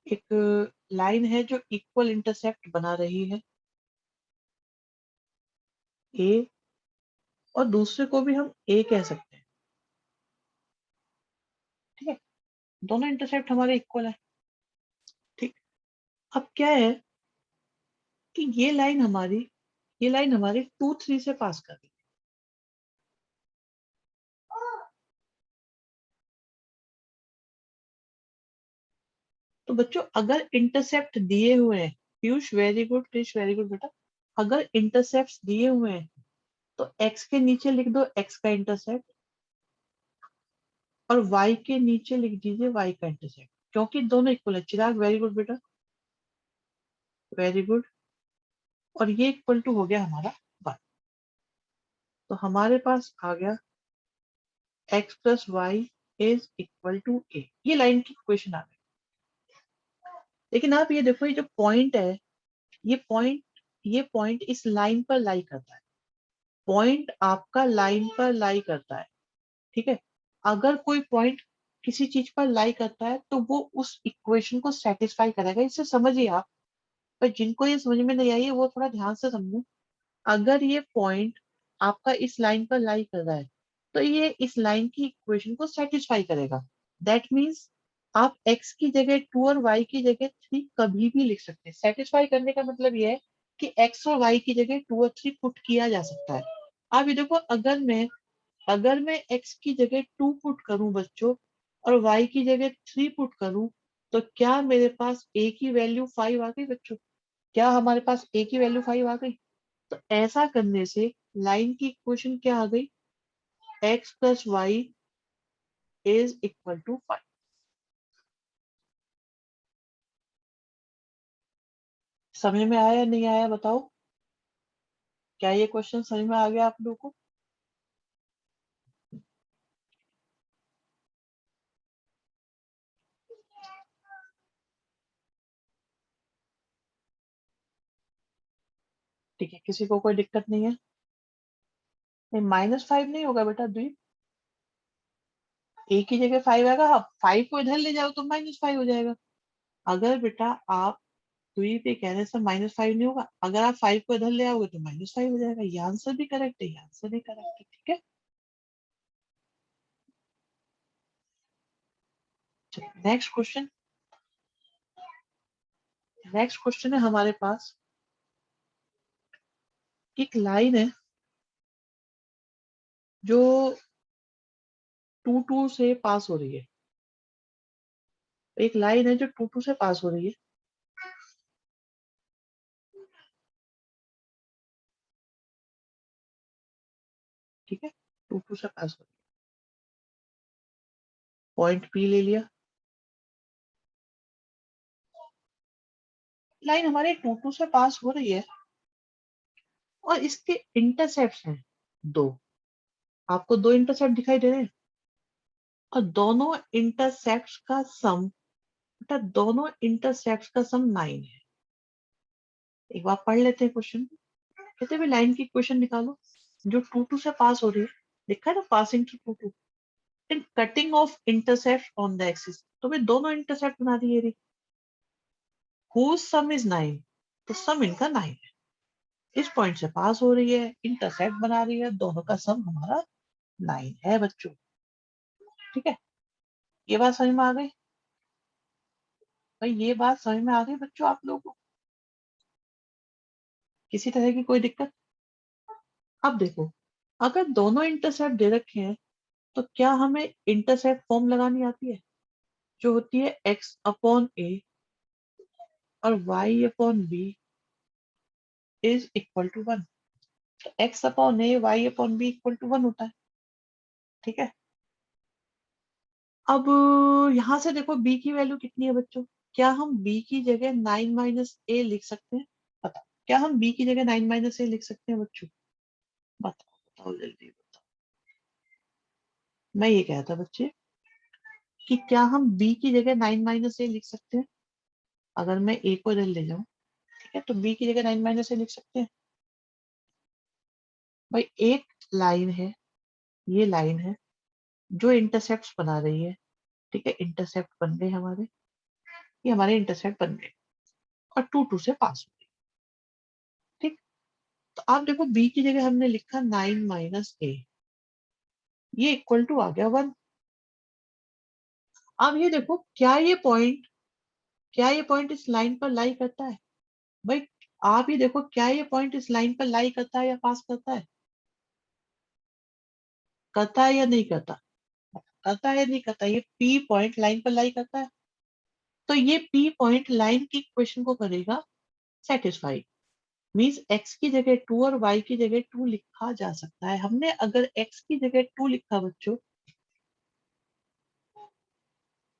एक लाइन है जो इक्वल इंटरसेप्ट बना रही है ए, और दूसरे को भी हम ए कह सकते हैं। ठीक है, दोनों इंटरसेप्ट हमारे इक्वल है। ठीक, अब क्या है कि ये लाइन हमारी 2 3 से पास कर रही है। तो बच्चों अगर इंटरसेप्ट दिए हुए हैं, Piyush very good, Krish very good बेटा। अगर इंटरसेप्ट दिए हुए हैं तो एक्स के नीचे लिख दो एक्स का इंटरसेप्ट, और वाई के नीचे लिख दीजिए वाई का इंटरसेप्ट, क्योंकि दोनों इक्वल है। चिराग वेरी गुड बेटा, वेरी गुड। और ये इक्वल टू हो गया हमारा 1। तो हमारे पास आ गया x plus Y is equal to A. ये लाइन की इक्वेशन आ गई। लेकिन आप ये देखो, ये जो पॉइंट है, ये पॉइंट इस लाइन पर लाई करता है। पॉइंट आपका लाइन पर लाई करता है। ठीक है, अगर कोई पॉइंट किसी चीज पर लाई करता है तो वो उस इक्वेशन को सेटिस्फाई करेगा। इसे समझिए आप। पर जिनको ये समझ में नहीं आई है वो थोड़ा ध्यान से समझो। अगर ये पॉइंट आपका इस लाइन पर लाई कर रहा है तो ये इस लाइन की इक्वेशन को सेटिस्फाई करेगा। दैट मीन्स आप x की जगह 2 और y की जगह 3 कभी भी लिख सकते हैं। सेटिस्फाई करने का मतलब ये है कि x और y की जगह 2 और 3 पुट किया जा सकता है। आप ये देखो, अगर मैं x की जगह 2 पुट करूं बच्चों, और y की जगह 3 पुट करूं, तो क्या मेरे पास a की वैल्यू 5 आ गई बच्चों? क्या हमारे पास a की वैल्यू 5 आ गई? तो ऐसा करने से लाइन की इक्वेशन क्या आ गई? x plus Y is equal to 5। समझ में आया या नहीं आया बताओ? क्या ये क्वेश्चन समझ में आ गया आप लोगों को? ठीक है, किसी को कोई दिक्कत नहीं है? नहीं, -5 नहीं होगा बेटा द्वीप। a की जगह 5 आएगा, हाँ 5 को इधर ले जाओ तो -5 हो जाएगा। अगर बेटा आप द्वीप ये कहने से -5 नहीं होगा, अगर आप 5 को इधर ले आओगे तो -5 हो जाएगा। ये आंसर भी करेक्ट है, ये आंसर भी करेक्ट है। ठीक है, नेक्स्ट क्वेश्चन। नेक्स्ट क्वेश्चन है हमारे पास, एक लाइन है जो 2 2 से पास हो रही है। एक लाइन है जो 2 2 से पास हो रही है। ठीक है, 2 2 से पास हो रही है। पॉइंट पी ले लिया। लाइन हमारे 2 2 से पास हो रही है और इसके इंटरसेप्ट हैं दो। आपको दो इंटरसेप्ट दिखाई दे रहे हैं और दोनों इंटरसेप्ट का सम, बेटा दोनों इंटरसेप्ट का सम 9 है। एक बार पढ़ लेते हैं क्वेश्चन। कहते हैं लाइन की इक्वेशन निकालो जो 2 2 से पास हो रही है। लिखा है ना, passing through 2 2 and cutting of intercept on the axis. तो मैं दोनों इंटरसेप्ट बना दिए रही। हुज सम इज 9, तो सम इनका 9 है। इस पॉइंट से पास हो रही है, इंटरसेप्ट बना रही है, दोनों का सम हमारा 9 है बच्चों। ठीक है, ये बात समझ में आ गई भाई? ये बात समझ में आ गई बच्चों आप लोगों को? किसी तरह की कोई दिक्कत? अब देखो, अगर दोनों इंटरसेप्ट दे रखे हैं तो क्या हमें इंटरसेप्ट फॉर्म लगानी आती है, जो होती है x अपॉन ए और y upon B is equal to 1। x upon A y upon B equal to 1 होता है। ठीक है, अब यहां से देखो b की वैल्यू कितनी है बच्चों? क्या हम b की जगह 9 माइनस ए लिख सकते हैं? बताओ, क्या हम b की जगह 9 माइनस ए लिख सकते हैं बच्चों? बताओ बताओ जल्दी बताओ। मैं ये कहता बच्चे कि क्या हम b की जगह 9 माइनस ए लिख सकते हैं? अगर मैं a को इधर ले जाऊं, ठीक है, तो b की जगह 9 माइनस ए लिख सकते हैं। भाई एक लाइन है, ये लाइन है जो इंटरसेप्ट बना रही है। ठीक है, इंटरसेप्ट बन गए हमारे, ये हमारे इंटरसेप्ट बन गए और 2 2 से पास हो गए। ठीक, तो आप देखो b की जगह हमने लिखा 9 माइनस ए, ये इक्वल टू आ गया 1। अब ये देखो, क्या ये पॉइंट इस लाइन पर लाई करता है? भाई आप ये देखो, क्या ये पॉइंट इस लाइन पर लाई करता है या पास करता है? करता है या नहीं करता? करता है या नहीं करता? ये पी पॉइंट लाइन पर लाई करता है। तो ये पी पॉइंट लाइन की इक्वेशन को करेगा सेटिस्फाई। मीन्स x की जगह 2 और y की जगह 2 लिखा जा सकता है। हमने अगर x की जगह 2 लिखा बच्चों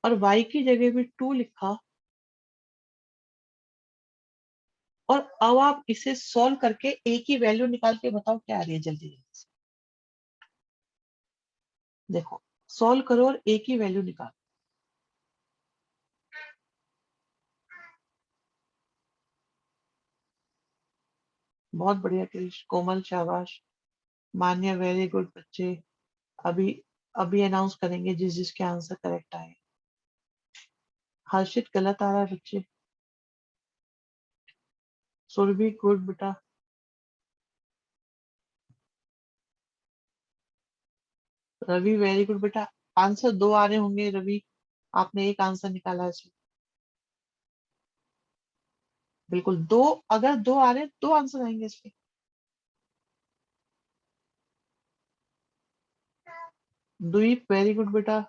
और y की जगह भी 2 लिखा, और अब आप इसे सॉल्व करके a की वैल्यू निकाल के बताओ क्या आ रही है, जल्दी जल्दी से। देखो, सॉल्व करो और a की वैल्यू निकालो। बहुत बढ़िया कृष, कोमल शाबाश, मान्य वेरी गुड बच्चे। अभी अभी अनाउंस करेंगे जिस जिसके आंसर करेक्ट आए। हर्षित गलत आ रहा है बच्चे। सुरभि गुड बेटा। रवि वेरी गुड बेटा। आंसर दो आ रहे होंगे रवि, आपने एक आंसर निकाला है इसमें। बिल्कुल दो, अगर दो आ रहे हैं दो आंसर आएंगे इसमें। द्वीप वेरी गुड बेटा।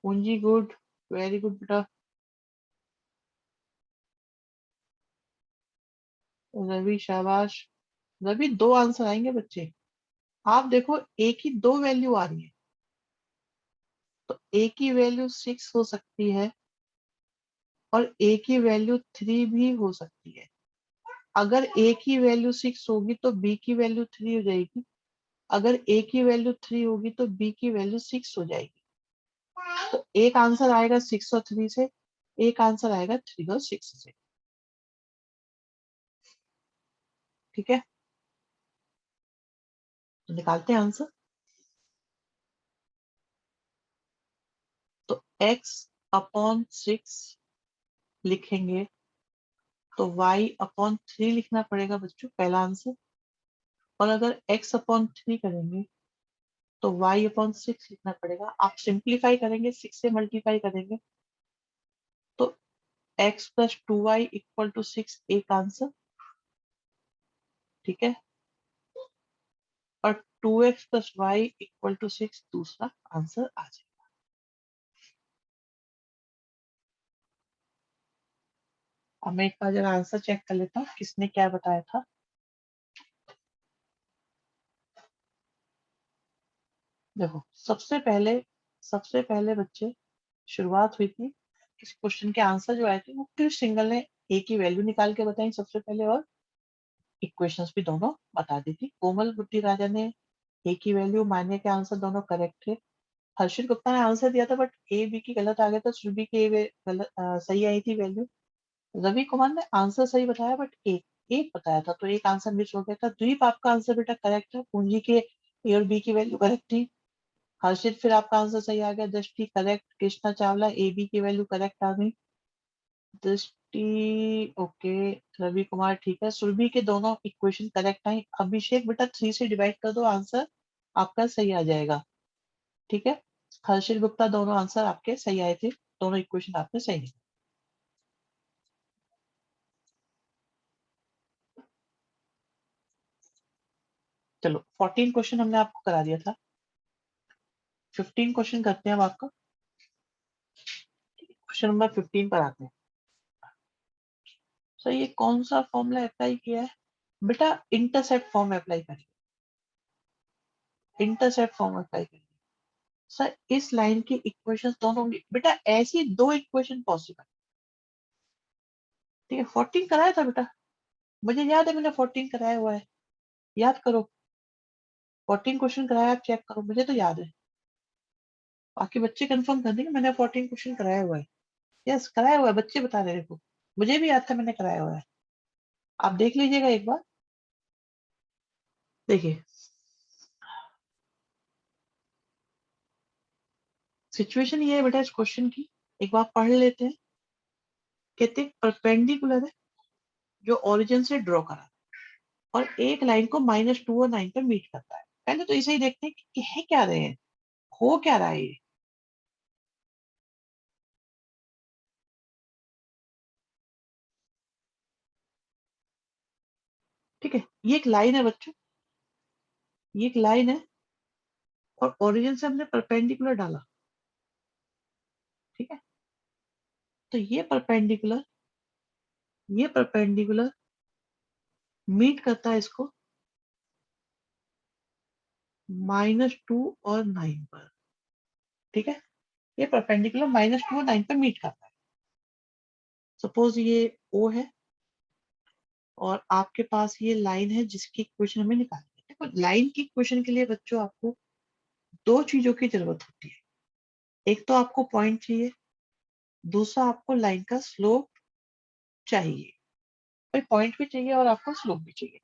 पूंजी गुड, वेरी गुड बेटा। रवि शाबाश। रवि 2 आंसर आएंगे बच्चे। आप देखो एक ही 2 वैल्यू आ रही है, तो एक की वैल्यू 6 हो सकती है और एक की वैल्यू 3 भी हो सकती है। अगर ए की वैल्यू 6 होगी तो बी की वैल्यू 3 हो जाएगी। अगर ए की वैल्यू 3 होगी तो बी की वैल्यू 6 हो जाएगी। तो एक आंसर आएगा 6 और 3 से, एक आंसर आएगा 3 और 6 से। ठीक है, तो निकालते हैं आंसर। तो x अपॉन 6 लिखेंगे तो y अपॉन 3 लिखना पड़ेगा बच्चों, पहला आंसर। और अगर x अपॉन 3 करेंगे तो y अपॉन 6 लिखना पड़ेगा। आप सिंप्लीफाई करेंगे, 6 से मल्टीप्लाई करेंगे तो x plus 2y equal to 6 एक आंसर। ठीक है, और 2x plus Y equal to 6 दूसरा आंसर आ जाएगा। अब मैं एक बार जरा आंसर चेक कर लेता हूँ किसने क्या बताया था। देखो सबसे पहले बच्चे शुरुआत हुई थी, इस क्वेश्चन के आंसर जो आए थे वो कृष सिंगल ने ए की वैल्यू निकाल के बताई सबसे पहले, और इक्वेशंस भी दोनों बता दी थी। कोमल बुद्धि राजा ने ए की वैल्यू, मान्य के आंसर दोनों करेक्ट थे। हर्षित गुप्ता ने आंसर दिया था बट ए बी की गलत आ गया था, श्रुति की गलत सही आई थी वैल्यू। रवि कुमार ने आंसर सही बताया बट एक एक बताया था, तो एक आंसर मिस हो गया था। द्वीप आपका आंसर बेटा करेक्ट है, पूंजी के ए और बी की वैल्यू करेक्ट थी। हर्षित फिर आपका आंसर सही आ गया, Drishti correct, Krishna Chawla A B की वैल्यू करेक्ट आ गई। दृष्टि ओके, रवि कुमार ठीक है, सुरभि के दोनों इक्वेशन करेक्ट आई। अभिषेक बेटा 3 से डिवाइड कर दो, आंसर आपका सही आ जाएगा। ठीक है, हर्षित गुप्ता दोनों आंसर आपके सही आए थे, दोनों इक्वेशन आपने सही। चलो 14 क्वेश्चन हमने आपको करा दिया था, 15 क्वेश्चन करते हैं अब आपका। क्वेश्चन नंबर 15 पर आते हैं। सर ये कौन सा फॉर्मूला अप्लाई किया है बेटा? इंटरसेप्ट फॉर्म अप्लाई करिए, इंटरसेप्ट फॉर्म अप्लाई करिए। सर इस लाइन की इक्वेशन दोनों होंगी बेटा, ऐसी दो इक्वेशन पॉसिबल। ठीक है, 14 कराया था बेटा, मुझे याद है मैंने 14 कराया हुआ है, याद करो। 14 क्वेश्चन कराया, आप चेक करो, मुझे तो याद है। बाकी बच्चे कंफर्म कर देंगे मैंने 14 क्वेश्चन कराया हुआ है। यस कराया हुआ है, बच्चे बता रहे देखो, मुझे भी याद था मैंने कराया हुआ है। आप देख लीजिएगा एक बार, देखिए सिचुएशन ये है बेटा इस क्वेश्चन की, एक बार पढ़ लेते हैं। कहते हैं परपेंडिकुलर है जो ओरिजिन से ड्रॉ करा और एक लाइन को -2 और 9 पर मीट करता है। पहले तो इसे ही देखते हैं कि है क्या रहे हैं, हो क्या रहा है ये। ठीक है, ये एक लाइन है बच्चों, ये एक लाइन है और ओरिजिन से हमने परपेंडिकुलर डाला। ठीक है, तो ये परपेंडिकुलर मीट करता है इसको -2 और 9 पर। ठीक है, ये परपेंडिकुलर -2 और 9 पर मीट करता है। सपोज ये ओ है और आपके पास ये लाइन है जिसकी इक्वेशन हमें निकालनी है। देखो लाइन की इक्वेशन के लिए बच्चों आपको दो चीजों की जरूरत होती है, एक तो आपको पॉइंट चाहिए, दूसरा आपको लाइन का स्लोप चाहिए। भाई पॉइंट भी चाहिए और आपको स्लोप भी चाहिए।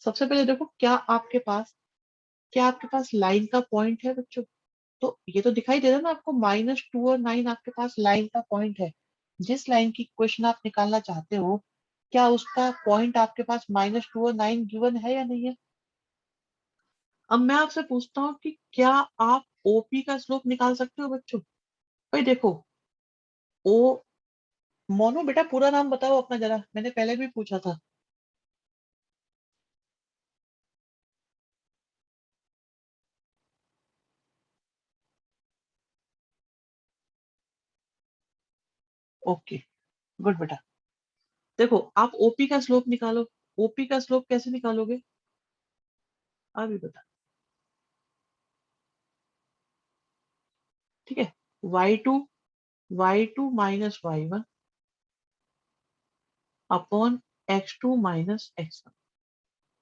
सबसे पहले देखो क्या आपके पास लाइन का पॉइंट है बच्चों? तो ये तो दिखाई दे रहा है ना आपको, -2 और 9 आपके पास लाइन का पॉइंट है। जिस लाइन की इक्वेशन आप निकालना चाहते हो, क्या उसका पॉइंट आपके पास -2 और 9 गिवन है या नहीं है? अब मैं आपसे पूछता हूँ कि क्या आप ओपी का स्लोप निकाल सकते हो बच्चों? भाई देखो, ओ मोनू बेटा पूरा नाम बताओ अपना जरा, मैंने पहले भी पूछा था। ओके, गुड बेटा। देखो आप ओपी का स्लोप निकालो। ओपी का स्लोप कैसे निकालोगे, अभी बता। ठीक है, y2 minus y1 upon x2 minus x1।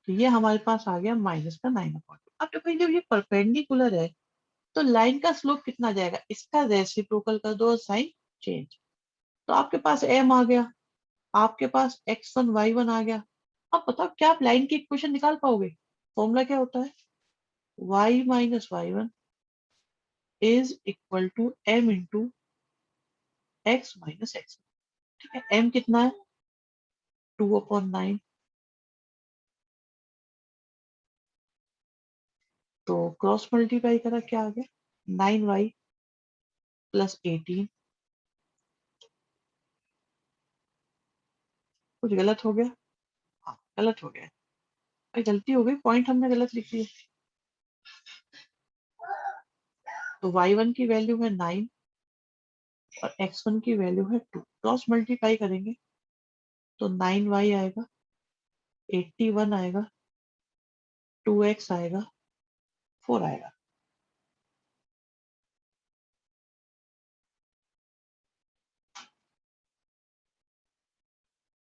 तो ये हमारे पास आ गया माइनस का 9/2। अब तो भाई जब ये परपेंडिकुलर है तो लाइन का स्लोप कितना जाएगा, इसका रेसिप्रोकल कर दो, साइन चेंज। तो आपके पास m आ गया, आपके पास x1 y1 आ गया। अब बताओ क्या आप लाइन की इक्वेशन निकाल पाओगे। फॉर्मूला क्या होता है, y minus y1 is equal to m into x minus x। ठीक है, m कितना है, 2/9। तो क्रॉस मल्टीप्लाई करा क्या आ गया, 9y प्लस 18। कुछ गलत हो गया, हाँ गलत हो गया, भाई गलती हो गई, पॉइंट हमने गलत लिख दिया। तो y1 की वैल्यू है 9 और x1 की वैल्यू है 2। क्रॉस मल्टीप्लाई करेंगे तो 9y आएगा, 81 आएगा, 2x आएगा, 4 आएगा।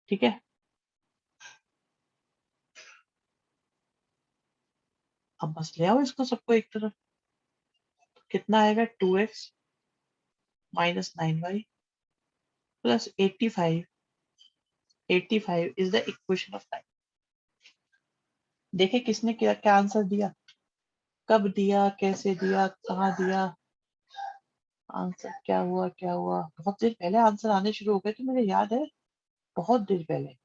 ठीक है, अब बस ले आओ इसको सबको एक तरफ। तो कितना आएगा, 2x minus 9y plus 85। 85 is the equation of time. देखे किसने क्या क्या आंसर दिया, कब दिया, कैसे दिया, कहाँ दिया, आंसर क्या हुआ क्या हुआ। बहुत देर पहले आंसर आने शुरू हो गए थे, मुझे याद है, बहुत देर पहले।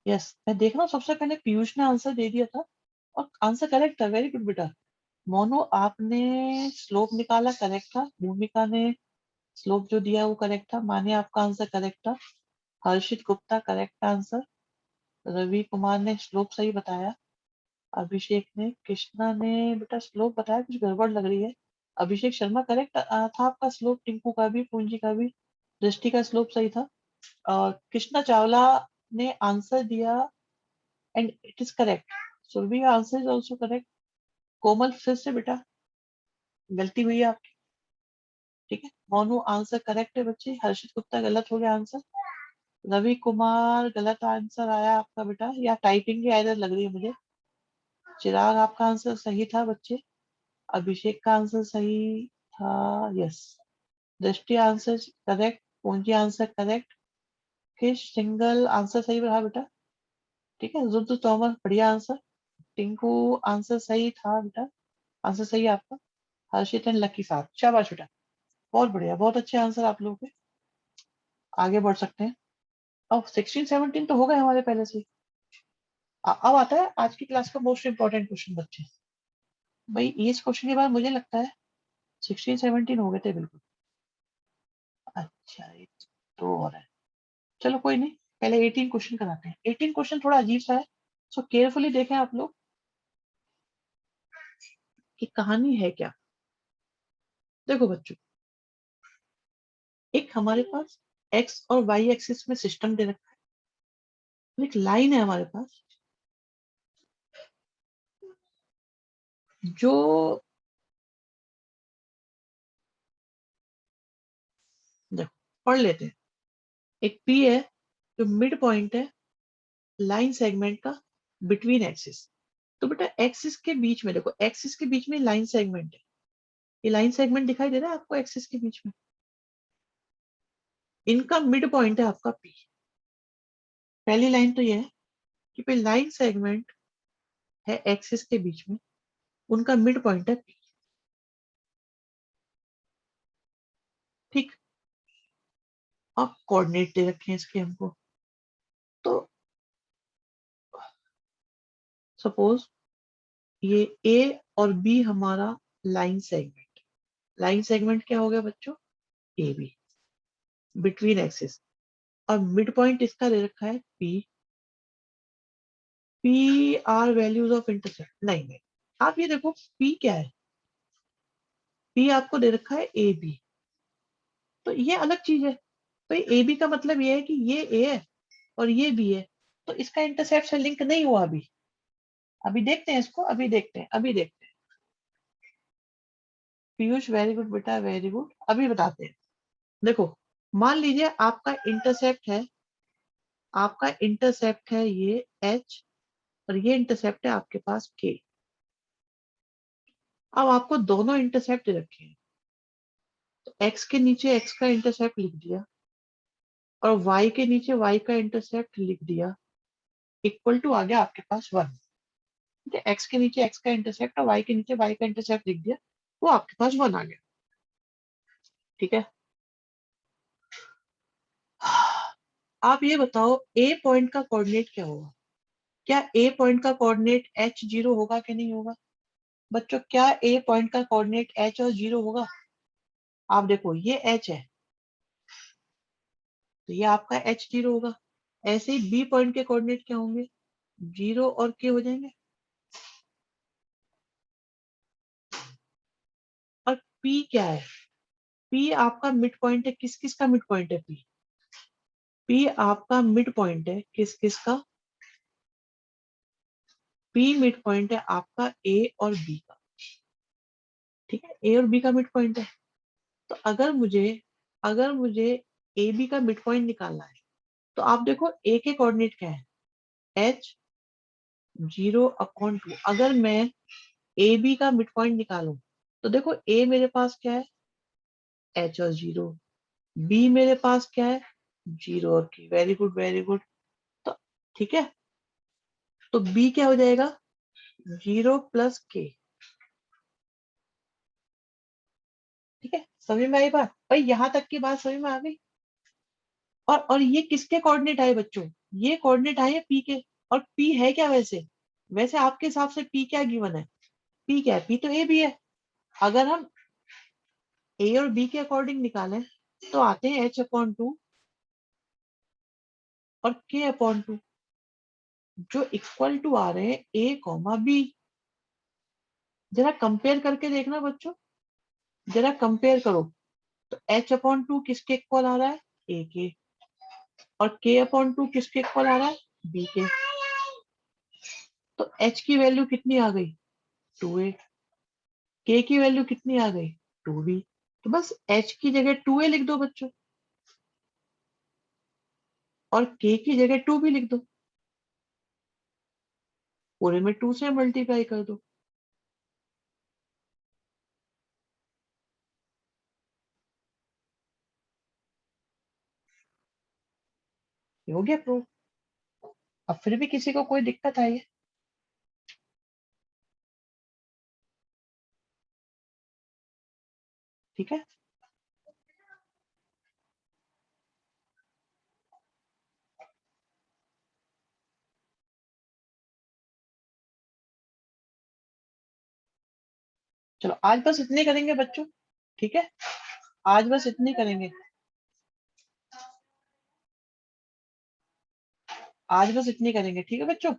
यस, मैं देख रहा हूँ सबसे पहले पीयूष ने आंसर दे दिया था और आंसर करेक्ट था, वेरी गुड बेटा। मोनू आपने स्लोप निकाला, करेक्ट था। भूमिका ने स्लोप जो दिया वो करेक्ट था। माने आपका आंसर करेक्ट था। हर्षित गुप्ता करेक्ट आंसर। रवि कुमार ने स्लोप सही बताया। अभिषेक ने, कृष्णा ने बेटा स्लोप बताया, कुछ गड़बड़ लग रही है। अभिषेक शर्मा करेक्ट था आपका स्लोप, टिंकू का भी, पूंजी का भी, दृष्टि का स्लोप सही था। और कृष्णा चावला ने आंसर दिया and it is correct. Surabhi का answer is also correct. Komal फिर से बेटा गलती हुई है आपकी। ठीक है, मोनू आंसर करेक्ट है बच्चे। हर्षित गुप्ता गलत हो गया आंसर। रवि कुमार गलत आंसर आया आपका बेटा, या टाइपिंग की एरर लग रही है मुझे। चिराग आपका आंसर सही था बच्चे। अभिषेक का आंसर सही था, यस। दृष्टि आंसर करेक्ट, पूंजी आंसर करेक्ट, किश सिंगल आंसर सही रहा बेटा। ठीक है, जुद्दू तोमर बढ़िया आंसर। टिंकू आंसर सही था बेटा, आंसर सही है आपका। हर्षित एंड लकी साहब, शाबाश बेटा, बहुत बढ़िया, बहुत अच्छे आंसर आप लोगों के। आगे बढ़ सकते हैं। अब 16 17 तो हो गए हमारे पहले से। अब आता है आज की क्लास का मोस्ट इंपॉर्टेंट क्वेश्चन बच्चे। भाई इस क्वेश्चन के बाद मुझे लगता है 16 17 हो गए थे बिल्कुल। अच्छा ये तो और है, चलो कोई नहीं, पहले 18 क्वेश्चन कराते हैं। 18 क्वेश्चन थोड़ा अजीब सा है, सो केयरफुली देखें आप लोग कि कहानी है क्या। देखो बच्चों, एक हमारे पास एक्स और वाई एक्सिस में सिस्टम दे रखा है, एक लाइन है हमारे पास जो, देखो पढ़ लेते हैं। एक पी है जो मिड पॉइंट है लाइन सेगमेंट का बिटवीन एक्सिस। तो बेटा एक्सिस के बीच में, देखो एक्सिस के बीच में लाइन सेगमेंट है, ये लाइन सेगमेंट दिखाई दे रहा है आपको एक्सिस के बीच में, इनका मिड पॉइंट है आपका पी। पहली लाइन तो ये है कि भाई लाइन सेगमेंट है एक्सिस के बीच में, उनका मिड पॉइंट है पी। ठीक, अब कोऑर्डिनेट दे रखे हैं इसके हमको। तो सपोज ये ए और बी हमारा लाइन सेगमेंट, लाइन सेगमेंट क्या हो गया बच्चों, ए बी, बिटवीन एक्सिस। और मिड पॉइंट इसका दे रखा है P. P R values of intersect, नहीं नहीं, आप ये देखो पी क्या है, पी आपको दे रखा है ए बी, तो ये अलग चीज है। तो ए बी का मतलब ये है कि ये ए है और ये बी है, तो इसका इंटरसेप्ट से लिंक नहीं हुआ अभी। अभी देखते हैं इसको, अभी देखते हैं, अभी देखते हैं। पीयूष वेरी गुड बेटा, वेरी गुड। अभी बताते हैं। देखो, मान लीजिए आपका इंटरसेप्ट है ये एच, और ये इंटरसेप्ट है आपके पास के। अब आपको दोनों इंटरसेप्ट रखे हैं, तो एक्स के नीचे एक्स का इंटरसेप्ट लिख दिया और वाई के नीचे वाई का इंटरसेप्ट लिख दिया, इक्वल टू आ गया आपके पास 1। ठीक है, एक्स के नीचे एक्स का इंटरसेप्ट और वाई के नीचे वाई का इंटरसेप्ट लिख दिया, वो आपके पास 1 आ गया। ठीक है, आप ये बताओ ए पॉइंट का कोऑर्डिनेट क्या होगा? क्या ए पॉइंट का कोऑर्डिनेट एच जीरो होगा कि नहीं होगा? बच्चों, क्या ए पॉइंट का कोऑर्डिनेट एच और जीरो होगा? आप देखो, ये एच है तो ये आपका एच जीरो होगा। ऐसे ही बी पॉइंट के कोऑर्डिनेट क्या होंगे? जीरो और के हो जाएंगे। और पी क्या है? पी आपका मिड पॉइंट है, किस किस का मिड पॉइंट है पी? पी आपका मिड पॉइंट है किस किस का? पी मिड पॉइंट है आपका ए और बी का। ठीक है, ए और बी का मिड पॉइंट है। तो अगर मुझे ए बी का मिड पॉइंट निकालना है, तो आप देखो ए के कोऑर्डिनेट क्या है? H zero upon two. अगर मैं ए बी का मिड पॉइंट निकालूं, तो देखो ए मेरे पास क्या है? एच और जीरो। बी मेरे पास क्या है? जीरो और के। Very good, very good. तो ठीक है, तो बी क्या हो जाएगा? जीरो प्लस के। ठीक है, समझ में आई बात भाई? यहां तक की बात समझ में आ गई? और ये किसके कोऑर्डिनेट आए बच्चों? ये कोऑर्डिनेट आए हैं पी के। और पी है क्या वैसे? वैसे आपके हिसाब से पी क्या गिवन है? पी क्या है? पी तो ए बी है। अगर हम ए और बी के अकॉर्डिंग निकालें, तो आते हैं एच अपॉन टू और के अपॉन टू, जो इक्वल टू आ रहे हैं ए कॉमा बी। जरा कंपेयर करके देखना बच्चों, जरा कंपेयर करो। तो एच अपॉन टू किसके इक्वल आ रहा है? ए के। और के अपॉन टू किसके इक्वल आ रहा है? बी के। तो एच की वैल्यू कितनी आ गई? 2a। के की वैल्यू कितनी आ गई? 2b। तो बस एच की जगह 2a लिख दो बच्चों, और के की जगह 2b लिख दो, पूरे में 2 से मल्टीप्लाई कर दो। ये हो गया प्रूफ। अब फिर भी किसी को कोई दिक्कत आई है? ठीक है, चलो आज बस इतने करेंगे बच्चों। ठीक है, आज बस इतने करेंगे। आज बस इतने करेंगे, ठीक है बच्चों।